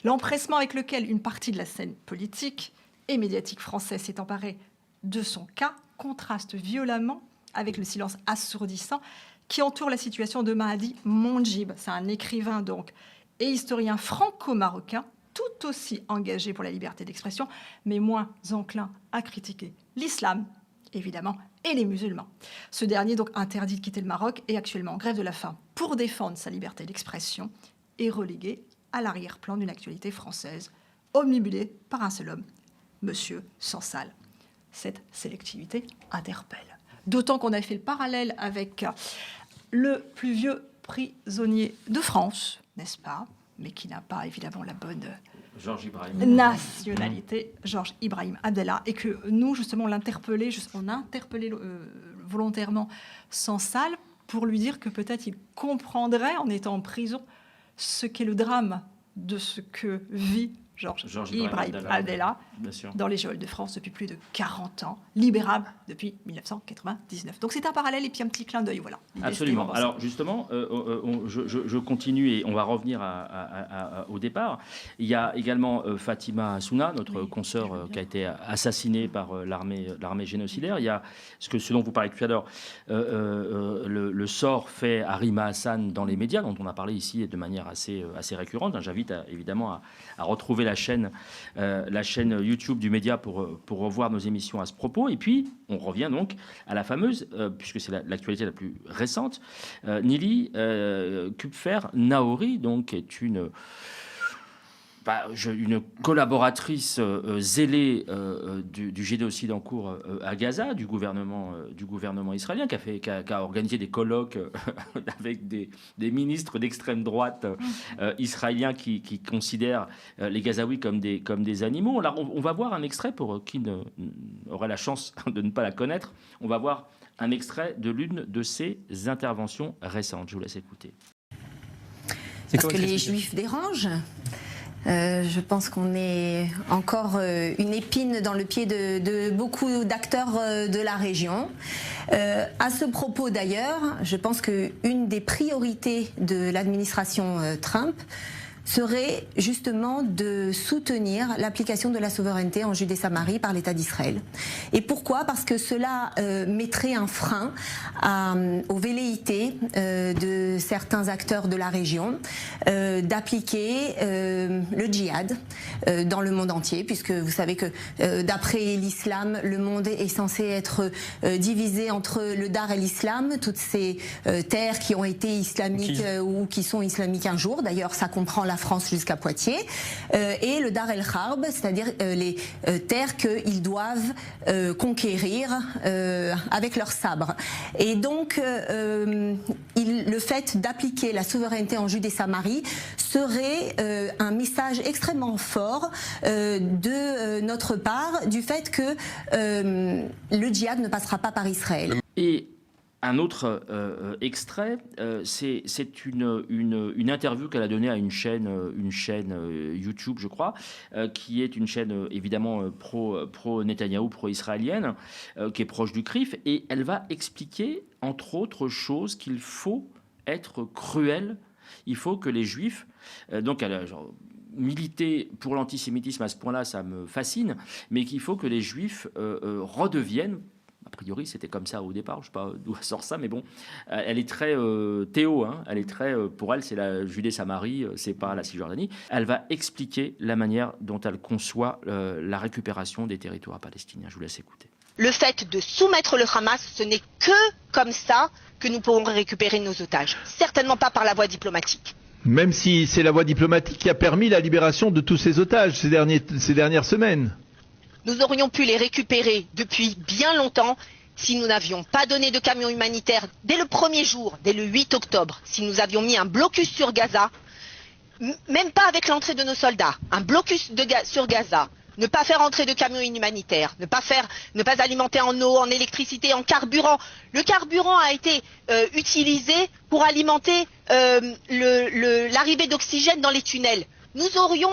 L'empressement avec lequel une partie de la scène politique et médiatique française s'est emparée de son cas contraste violemment avec le silence assourdissant qui entoure la situation de Mahdi Mondjib. C'est un écrivain donc et historien franco-marocain tout aussi engagé pour la liberté d'expression, mais moins enclin à critiquer l'islam évidemment, et les musulmans. Ce dernier, donc interdit de quitter le Maroc, est actuellement en grève de la faim pour défendre sa liberté d'expression et relégué à l'arrière-plan d'une actualité française, omnibulée par un seul homme, Monsieur Sansal. Cette sélectivité interpelle. D'autant qu'on a fait le parallèle avec le plus vieux prisonnier de France, n'est-ce pas, mais qui n'a pas évidemment la bonne nationalité, Georges Ibrahim Abdallah, et que nous, justement, on a interpellé volontairement Sansal pour lui dire que peut-être il comprendrait, en étant en prison, ce qu'est le drame de ce que vit Georges Ibrahim Abdallah dans les geôles de France depuis plus de 40 ans, libérable depuis 1999. Donc c'est un parallèle et puis un petit clin d'œil, voilà. Absolument. Alors justement, je continue et on va revenir au départ. Il y a également Fatima Assouna, notre consoeur qui a été assassinée par l'armée génocidaire. Il y a ce dont vous parlez tout à l'heure, le sort fait à Rima Hassan dans les médias, dont on a parlé ici de manière assez récurrente. J'invite évidemment à retrouver la chaîne YouTube du média pour revoir nos émissions à ce propos. Et puis, on revient donc à la fameuse, puisque c'est l'actualité la plus récente, Nili Kupfer Naori, donc, est une collaboratrice zélée du génocide en cours à Gaza, du gouvernement israélien, qui a organisé des colloques avec des ministres d'extrême droite israéliens qui considèrent les Gazaouis comme des animaux. Là, on va voir un extrait, pour qui aurait la chance de ne pas la connaître, on va voir un extrait de l'une de ses interventions récentes. Je vous laisse écouter. Parce que les Juifs dérangent. Je pense qu'on est encore une épine dans le pied de beaucoup d'acteurs de la région. À ce propos d'ailleurs, je pense qu'une des priorités de l'administration Trump serait justement de soutenir l'application de la souveraineté en Judée-Samarie par l'État d'Israël. Et pourquoi ? Parce que cela mettrait un frein aux velléités de certains acteurs de la région d'appliquer le djihad dans le monde entier, puisque vous savez que d'après l'islam, le monde est censé être divisé entre le Dar et l'islam, toutes ces terres qui ont été islamiques ou qui sont islamiques un jour, d'ailleurs ça comprend la France jusqu'à Poitiers, et le Dar el-Harb, c'est-à-dire les terres qu'ils doivent conquérir avec leurs sabres. Et donc, le fait d'appliquer la souveraineté en Judée-Samarie serait un message extrêmement fort de notre part, du fait que le djihad ne passera pas par Israël. Et un autre extrait, c'est une interview qu'elle a donnée à une chaîne YouTube, je crois, qui est une chaîne évidemment pro-Netanyahou, pro-israélienne, qui est proche du CRIF, et elle va expliquer, entre autres choses, qu'il faut être cruel. Il faut que les Juifs, donc elle a militer pour l'antisémitisme à ce point-là, ça me fascine, mais qu'il faut que les Juifs redeviennent. A priori, c'était comme ça au départ. Je ne sais pas d'où sort ça, mais bon, elle est très théo. Hein, elle est très, pour elle, c'est la Judée-Samarie, c'est pas la Cisjordanie. Elle va expliquer la manière dont elle conçoit la récupération des territoires palestiniens. Je vous laisse écouter. Le fait de soumettre le Hamas, ce n'est que comme ça que nous pourrons récupérer nos otages. Certainement pas par la voie diplomatique. Même si c'est la voie diplomatique qui a permis la libération de tous ces otages ces dernières semaines. Nous aurions pu les récupérer depuis bien longtemps si nous n'avions pas donné de camions humanitaires dès le premier jour, dès le 8 octobre, si nous avions mis un blocus sur Gaza, même pas avec l'entrée de nos soldats, un blocus sur Gaza, ne pas faire entrer de camions humanitaires, ne pas alimenter en eau, en électricité, en carburant. Le carburant a été utilisé pour alimenter l'arrivée d'oxygène dans les tunnels. Nous aurions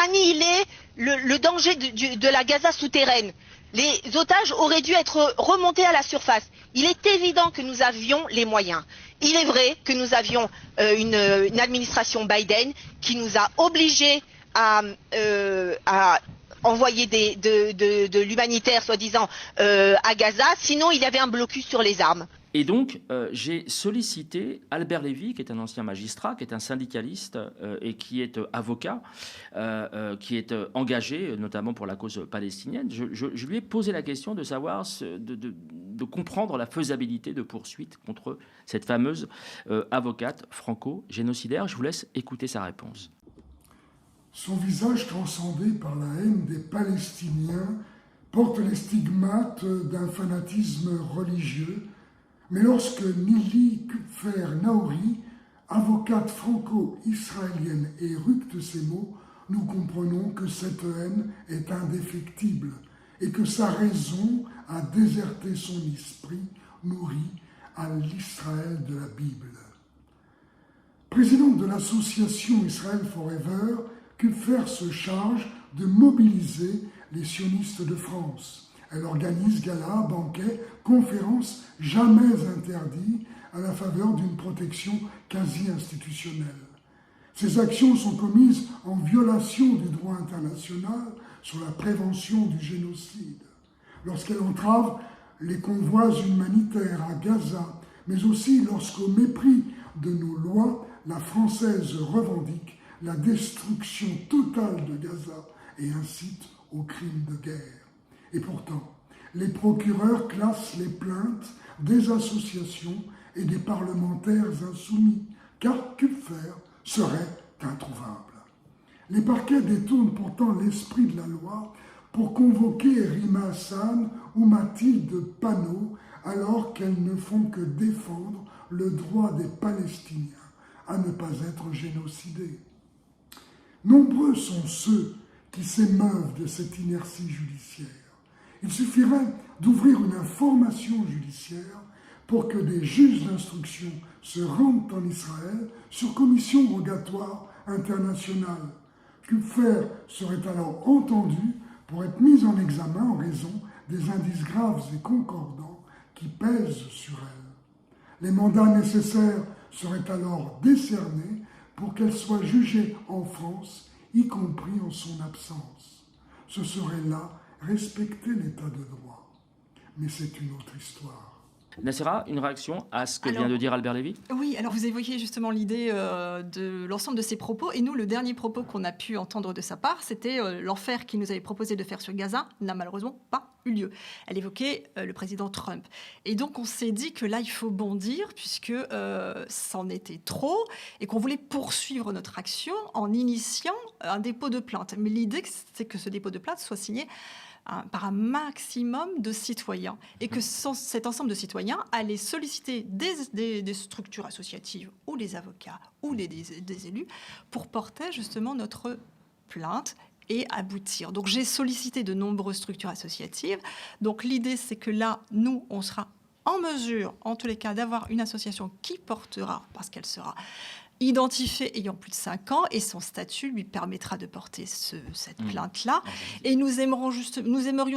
annihilé le danger de la Gaza souterraine. Les otages auraient dû être remontés à la surface. Il est évident que nous avions les moyens. Il est vrai que nous avions une administration Biden qui nous a obligés à envoyer de l'humanitaire, soi-disant, à Gaza. Sinon, il y avait un blocus sur les armes. Et donc, j'ai sollicité Albert Lévy, qui est un ancien magistrat, qui est un syndicaliste et qui est avocat, qui est engagé notamment pour la cause palestinienne. Je lui ai posé la question de savoir, de comprendre la faisabilité de poursuites contre cette fameuse avocate franco-génocidaire. Je vous laisse écouter sa réponse. Son visage transcendé par la haine des Palestiniens porte les stigmates d'un fanatisme religieux. Mais lorsque Nili Kupfer Naouri, avocate franco-israélienne, éructe ces mots, nous comprenons que cette haine est indéfectible et que sa raison a déserté son esprit nourri à l'Israël de la Bible. Présidente de l'association Israel Forever, Kupfer se charge de mobiliser les sionistes de France. Elle organise galas, banquets, conférences jamais interdits à la faveur d'une protection quasi institutionnelle. Ces actions sont commises en violation du droit international sur la prévention du génocide. Lorsqu'elle entrave les convois humanitaires à Gaza, mais aussi lorsqu'au mépris de nos lois, la française revendique la destruction totale de Gaza et incite aux crimes de guerre. Et pourtant, les procureurs classent les plaintes des associations et des parlementaires insoumis, car Kupfer serait introuvable. Les parquets détournent pourtant l'esprit de la loi pour convoquer Rima Hassan ou Mathilde Panot, alors qu'elles ne font que défendre le droit des Palestiniens à ne pas être génocidés. Nombreux sont ceux qui s'émeuvent de cette inertie judiciaire. Il suffirait d'ouvrir une information judiciaire pour que des juges d'instruction se rendent en Israël sur commission rogatoire internationale. Kupfer serait alors entendue pour être mise en examen en raison des indices graves et concordants qui pèsent sur elle. Les mandats nécessaires seraient alors décernés pour qu'elle soit jugée en France, y compris en son absence. Ce serait là respecter l'état de droit. Mais c'est une autre histoire. Nassera, une réaction à ce que vient de dire Albert Lévy ? Oui, alors vous évoquiez justement l'idée de l'ensemble de ses propos. Et nous, le dernier propos qu'on a pu entendre de sa part, c'était l'enfer qu'il nous avait proposé de faire sur Gaza n'a malheureusement pas eu lieu. Elle évoquait le président Trump. Et donc, on s'est dit que là, il faut bondir, puisque c'en était trop, et qu'on voulait poursuivre notre action en initiant un dépôt de plainte. Mais l'idée, c'est que ce dépôt de plainte soit signé par un maximum de citoyens et que cet ensemble de citoyens allait solliciter des structures associatives ou les avocats ou des élus pour porter justement notre plainte et aboutir. Donc j'ai sollicité de nombreuses structures associatives. Donc l'idée c'est que là, nous, on sera en mesure, en tous les cas, d'avoir une association qui portera, parce qu'elle sera identifié ayant plus de 5 ans et son statut lui permettra de porter cette plainte-là. Et nous aimerions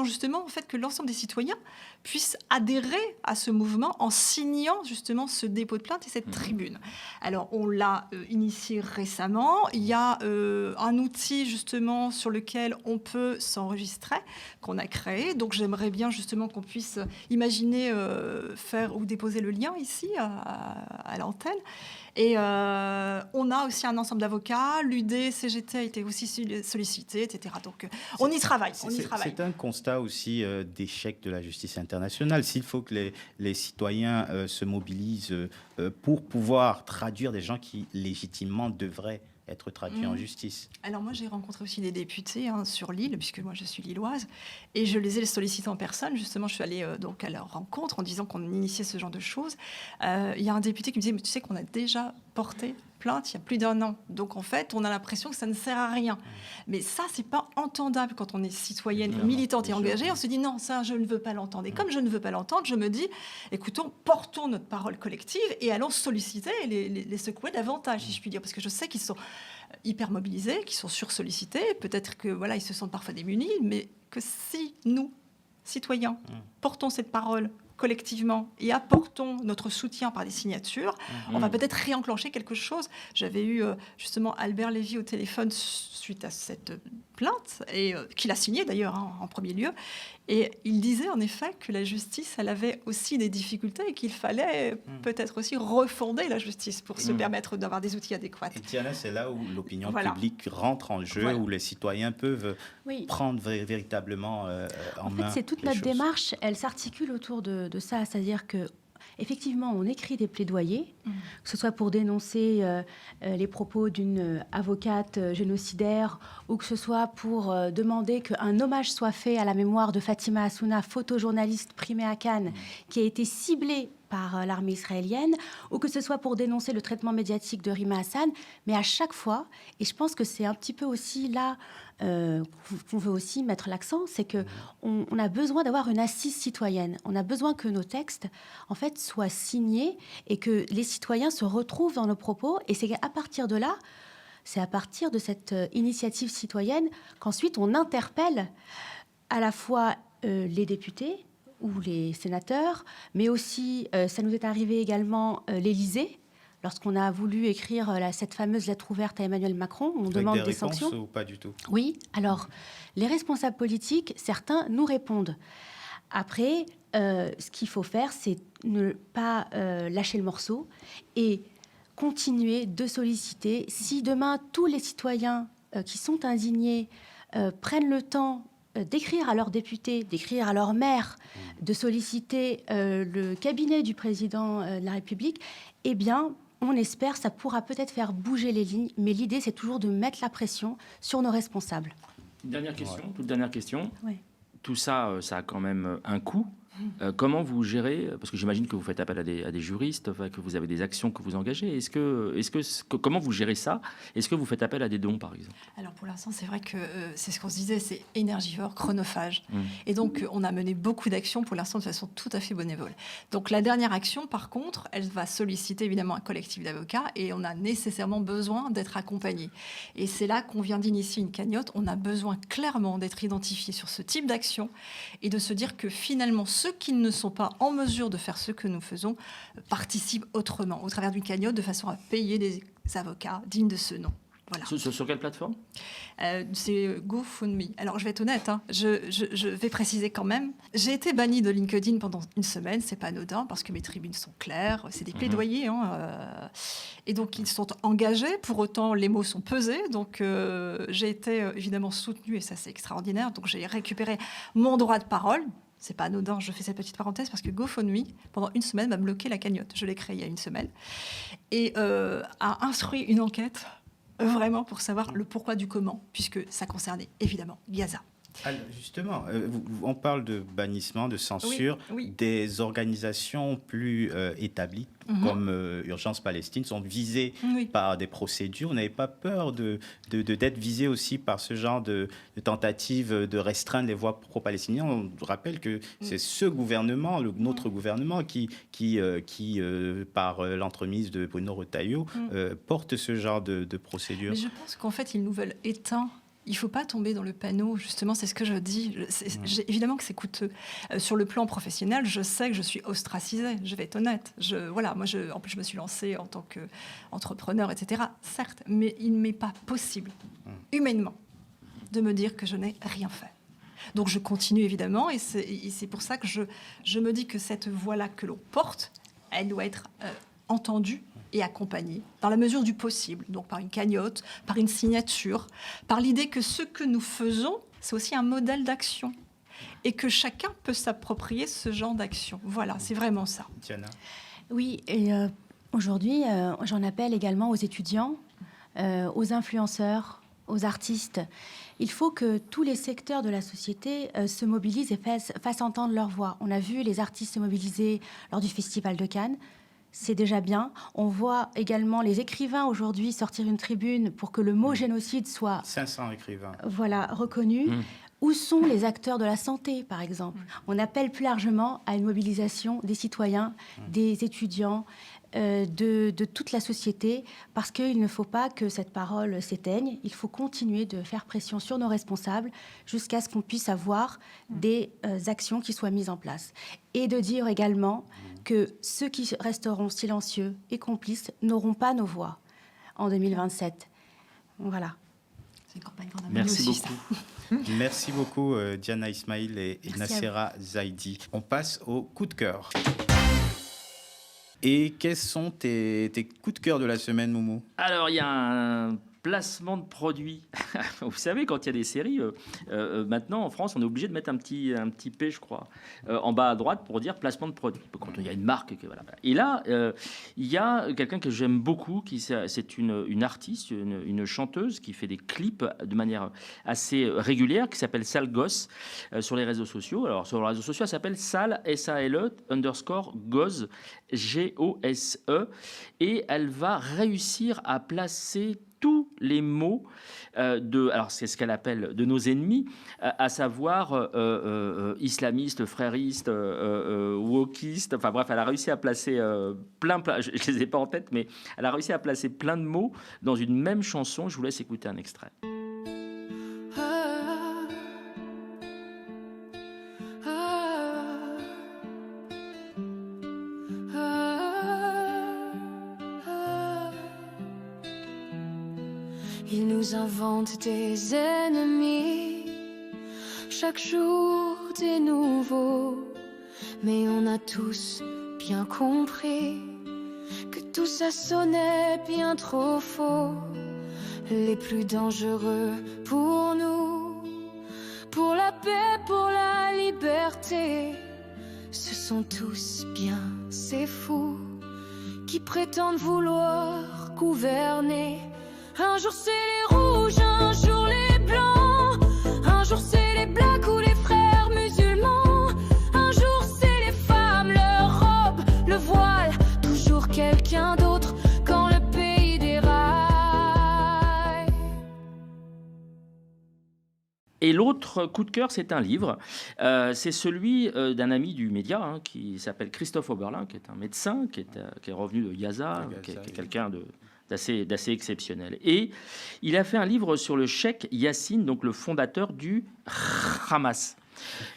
justement en fait, que l'ensemble des citoyens puissent adhérer à ce mouvement en signant justement ce dépôt de plainte et cette tribune. Alors on l'a initié récemment. Il y a un outil justement sur lequel on peut s'enregistrer, qu'on a créé. Donc j'aimerais bien justement qu'on puisse imaginer faire ou déposer le lien ici à l'antenne. Et on a aussi un ensemble d'avocats. L'UD, CGT a été aussi sollicité, etc. Donc on y travaille. C'est un constat aussi d'échec de la justice internationale. S'il faut que les citoyens se mobilisent pour pouvoir traduire des gens qui légitimement devraient être traduits en justice. Alors moi, j'ai rencontré aussi des députés sur l'île, puisque moi, je suis lilloise, et je les ai sollicités en personne. Justement, je suis allée donc à leur rencontre en disant qu'on initiait ce genre de choses. Il y a un député qui me disait, mais tu sais qu'on a déjà porté plainte il y a plus d'1 an. Donc, en fait, on a l'impression que ça ne sert à rien. Mais ça, c'est pas entendable quand on est citoyenne, militante et engagée. On se dit, non, ça, je ne veux pas l'entendre. Et comme je ne veux pas l'entendre, je me dis, écoutons, portons notre parole collective et allons solliciter et les secouer davantage, si je puis dire. Parce que je sais qu'ils sont hyper mobilisés, qu'ils sont sursollicités. Peut-être que voilà, ils se sentent parfois démunis, mais que si nous, citoyens, portons cette parole collectivement et apportons notre soutien par des signatures, on va peut-être réenclencher quelque chose. J'avais eu justement Albert Lévy au téléphone suite à cette plainte, et qu'il a signé d'ailleurs en premier lieu, Et il disait en effet que la justice, elle avait aussi des difficultés et qu'il fallait peut-être aussi refonder la justice pour se permettre d'avoir des outils adéquats. Et Diana, c'est là où l'opinion publique rentre en jeu, où les citoyens peuvent prendre véritablement en main. En fait, c'est toute notre démarche, elle s'articule autour de ça, c'est-à-dire que effectivement, on écrit des plaidoyers, que ce soit pour dénoncer les propos d'une avocate génocidaire ou que ce soit pour demander qu'un hommage soit fait à la mémoire de Fatima Assouna, photojournaliste primée à Cannes, qui a été ciblée par l'armée israélienne, ou que ce soit pour dénoncer le traitement médiatique de Rima Hassan. Mais à chaque fois, et je pense que c'est un petit peu aussi là qu'on veut aussi mettre l'accent, c'est qu'on a besoin d'avoir une assise citoyenne. On a besoin que nos textes, en fait, soient signés et que les citoyens se retrouvent dans nos propos. Et c'est à partir de là, c'est à partir de cette initiative citoyenne qu'ensuite on interpelle à la fois les députés ou les sénateurs, mais aussi, ça nous est arrivé également, l'Élysée. Lorsqu'on a voulu écrire cette fameuse lettre ouverte à Emmanuel Macron, on demande des sanctions. Ou pas du tout? Oui. Alors, les responsables politiques, certains nous répondent. Après, ce qu'il faut faire, c'est ne pas lâcher le morceau et continuer de solliciter. Si demain, tous les citoyens qui sont indignés prennent le temps d'écrire à leurs députés, d'écrire à leur maire, de solliciter le cabinet du président de la République, eh bien, on espère, ça pourra peut-être faire bouger les lignes, mais l'idée, c'est toujours de mettre la pression sur nos responsables. Dernière question, toute dernière question. Ouais. Tout ça, ça a quand même un coût. Comment vous gérez, parce que j'imagine que vous faites appel à des juristes, que vous avez des actions que vous engagez. Comment vous gérez ça? Est-ce que vous faites appel à des dons, par exemple? Alors pour l'instant, c'est vrai que c'est ce qu'on se disait, c'est énergivore, chronophage. Et donc on a mené beaucoup d'actions pour l'instant de façon tout à fait bénévole. Donc la dernière action, par contre, elle va solliciter évidemment un collectif d'avocats et on a nécessairement besoin d'être accompagné. Et c'est là qu'on vient d'initier une cagnotte. On a besoin clairement d'être identifié sur ce type d'action et de se dire que finalement ceux qui ne sont pas en mesure de faire ce que nous faisons participent autrement, au travers d'une cagnotte, de façon à payer des avocats dignes de ce nom. Voilà. Sur quelle plateforme? C'est GoFundMe. Alors, je vais être honnête, je vais préciser quand même. J'ai été bannie de LinkedIn pendant une semaine, c'est pas anodin, parce que mes tribunes sont claires, c'est des plaidoyers. Et donc, ils sont engagés. Pour autant, les mots sont pesés. Donc, j'ai été évidemment soutenue, et ça, c'est extraordinaire. Donc, j'ai récupéré mon droit de parole. C'est pas anodin, je fais cette petite parenthèse parce que GoFundMe, pendant une semaine, m'a bloqué la cagnotte. Je l'ai créée il y a une semaine. Et a instruit une enquête, vraiment, pour savoir le pourquoi du comment, puisque ça concernait évidemment Gaza. Alors, justement, on parle de bannissement, de censure. Oui. Des organisations plus établies, comme Urgence Palestine, sont visées par des procédures. Vous n'avez pas peur d'être visé aussi par ce genre de tentative de restreindre les voix pro-palestiniennes? On rappelle que c'est ce gouvernement, notre gouvernement, qui par l'entremise de Bruno Retailleau, porte ce genre de procédures. Mais je pense qu'en fait, ils nous veulent éteints. Il ne faut pas tomber dans le panneau, justement, c'est ce que je dis. Évidemment que c'est coûteux. Sur le plan professionnel, je sais que je suis ostracisée, je vais être honnête. En plus, je me suis lancée en tant qu'entrepreneur, etc. Certes, mais il ne m'est pas possible, humainement, de me dire que je n'ai rien fait. Donc je continue, évidemment, et c'est pour ça que je me dis que cette voix-là que l'on porte, elle doit être entendue et accompagner dans la mesure du possible, donc par une cagnotte, par une signature, par l'idée que ce que nous faisons, c'est aussi un modèle d'action et que chacun peut s'approprier ce genre d'action. Voilà, c'est vraiment ça. Diana. Oui, et aujourd'hui, j'en appelle également aux étudiants, aux influenceurs, aux artistes. Il faut que tous les secteurs de la société se mobilisent et fassent entendre leur voix. On a vu les artistes se mobiliser lors du Festival de Cannes. C'est déjà bien. On voit également les écrivains aujourd'hui sortir une tribune pour que le mot génocide soit 500 écrivains. Voilà, reconnu. Où sont les acteurs de la santé, par exemple? On appelle plus largement à une mobilisation des citoyens, des étudiants, de toute la société, parce qu'il ne faut pas que cette parole s'éteigne. Il faut continuer de faire pression sur nos responsables jusqu'à ce qu'on puisse avoir des actions qui soient mises en place. Et de dire également que ceux qui resteront silencieux et complices n'auront pas nos voix en 2027. Voilà. C'est une campagne qu'on a menée aussi. Merci beaucoup. Merci beaucoup Diana Ismail et Nacera Zaidi. On passe au coup de cœur. Et quels sont tes coups de cœur de la semaine, Moumou? Alors, il y a un placement de produit. Vous savez, quand il y a des séries, maintenant en France, on est obligé de mettre un petit P, je crois, en bas à droite pour dire placement de produit. Quand il y a une marque, voilà. Et là, il y a quelqu'un que j'aime beaucoup, c'est une artiste, une chanteuse qui fait des clips de manière assez régulière, qui s'appelle Sale Gosse sur les réseaux sociaux. Alors sur les réseaux sociaux, elle s'appelle Sale SALE _Gosse GOSE, et elle va réussir à placer tous les mots alors c'est ce qu'elle appelle de nos ennemis, à savoir islamistes, fréristes, wokistes, enfin bref, elle a réussi à placer plein, je les ai pas en tête, mais elle a réussi à placer plein de mots dans une même chanson. Je vous laisse écouter un extrait. Ils nous inventent des ennemis, chaque jour des nouveaux. Mais on a tous bien compris que tout ça sonnait bien trop faux. Les plus dangereux pour nous, pour la paix, pour la liberté, ce sont tous bien ces fous qui prétendent vouloir gouverner. Un jour c'est les rouges, un jour les blancs, un jour c'est les blacks ou les frères musulmans, un jour c'est les femmes, leur robe, le voile, toujours quelqu'un d'autre quand le pays déraille. Et l'autre coup de cœur, c'est un livre. C'est celui d'un ami du média qui s'appelle Christophe Oberlin, qui est un médecin, qui est revenu de Gaza, qui est quelqu'un d'assez exceptionnel. Et il a fait un livre sur le Cheikh Yassine, donc le fondateur du Hamas.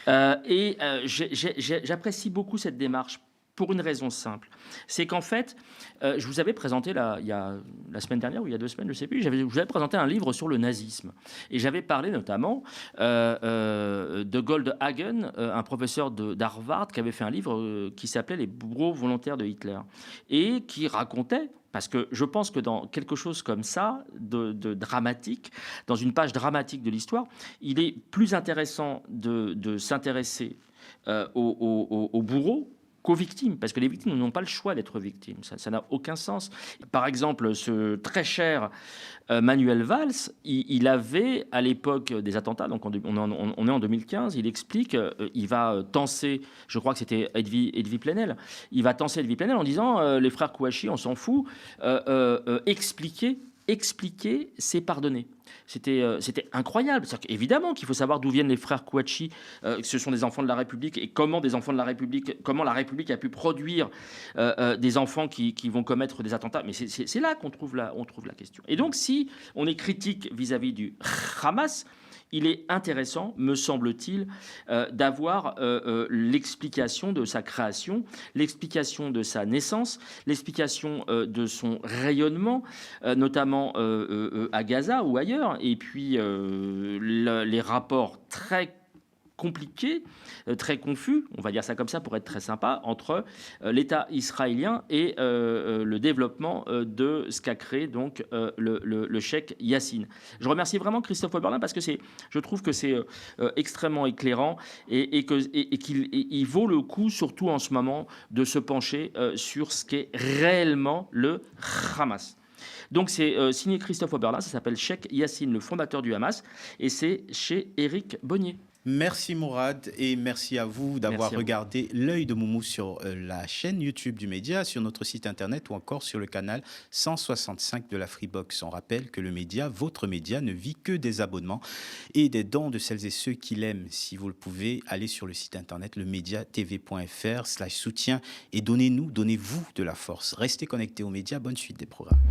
J'apprécie beaucoup cette démarche pour une raison simple. C'est qu'en fait, je vous avais présenté il y a la semaine dernière ou il y a 2 semaines, je ne sais plus, je vous avais présenté un livre sur le nazisme. Et j'avais parlé notamment de Goldhagen, un professeur d'Harvard qui avait fait un livre qui s'appelait Les bourreaux volontaires de Hitler, et qui racontait, parce que je pense que dans quelque chose comme ça, de dramatique, dans une page dramatique de l'histoire, il est plus intéressant de s'intéresser aux bourreaux qu'aux victimes, parce que les victimes n'ont pas le choix d'être victimes. Ça n'a aucun sens. Par exemple, ce très cher Manuel Valls, il avait, à l'époque des attentats, donc on est en 2015, il explique, il va tenser, je crois que c'était Edwy Plenel, il va tenser Edwy Plenel en disant les frères Kouachi, on s'en fout, expliquer, c'est pardonner. C'était incroyable. Évidemment qu'il faut savoir d'où viennent les frères Kouachi, que ce sont des enfants de la République, et comment la République a pu produire des enfants qui vont commettre des attentats. Mais c'est là qu'on trouve la question. Et donc, si on est critique vis-à-vis du Hamas, il est intéressant, me semble-t-il, d'avoir l'explication de sa création, l'explication de sa naissance, l'explication de son rayonnement, notamment à Gaza ou ailleurs, et puis les rapports très compliqué, très confus, on va dire ça comme ça pour être très sympa, entre l'État israélien et le développement de ce qu'a créé donc le Cheikh Yassine. Je remercie vraiment Christophe Oberlin parce que je trouve que c'est extrêmement éclairant et qu'il vaut le coup, surtout en ce moment, de se pencher sur ce qu'est réellement le Hamas. Donc c'est signé Christophe Oberlin, ça s'appelle Cheikh Yassine, le fondateur du Hamas, et c'est chez Éric Bonnier. Merci Mourad et merci à vous d'avoir regardé L'œil de Moumou sur la chaîne YouTube du média, sur notre site internet ou encore sur le canal 165 de la Freebox. On rappelle que le média, votre média, ne vit que des abonnements et des dons de celles et ceux qui l'aiment. Si vous le pouvez, allez sur le site internet lemediatv.fr/soutien et donnez-vous de la force. Restez connectés aux médias, bonne suite des programmes.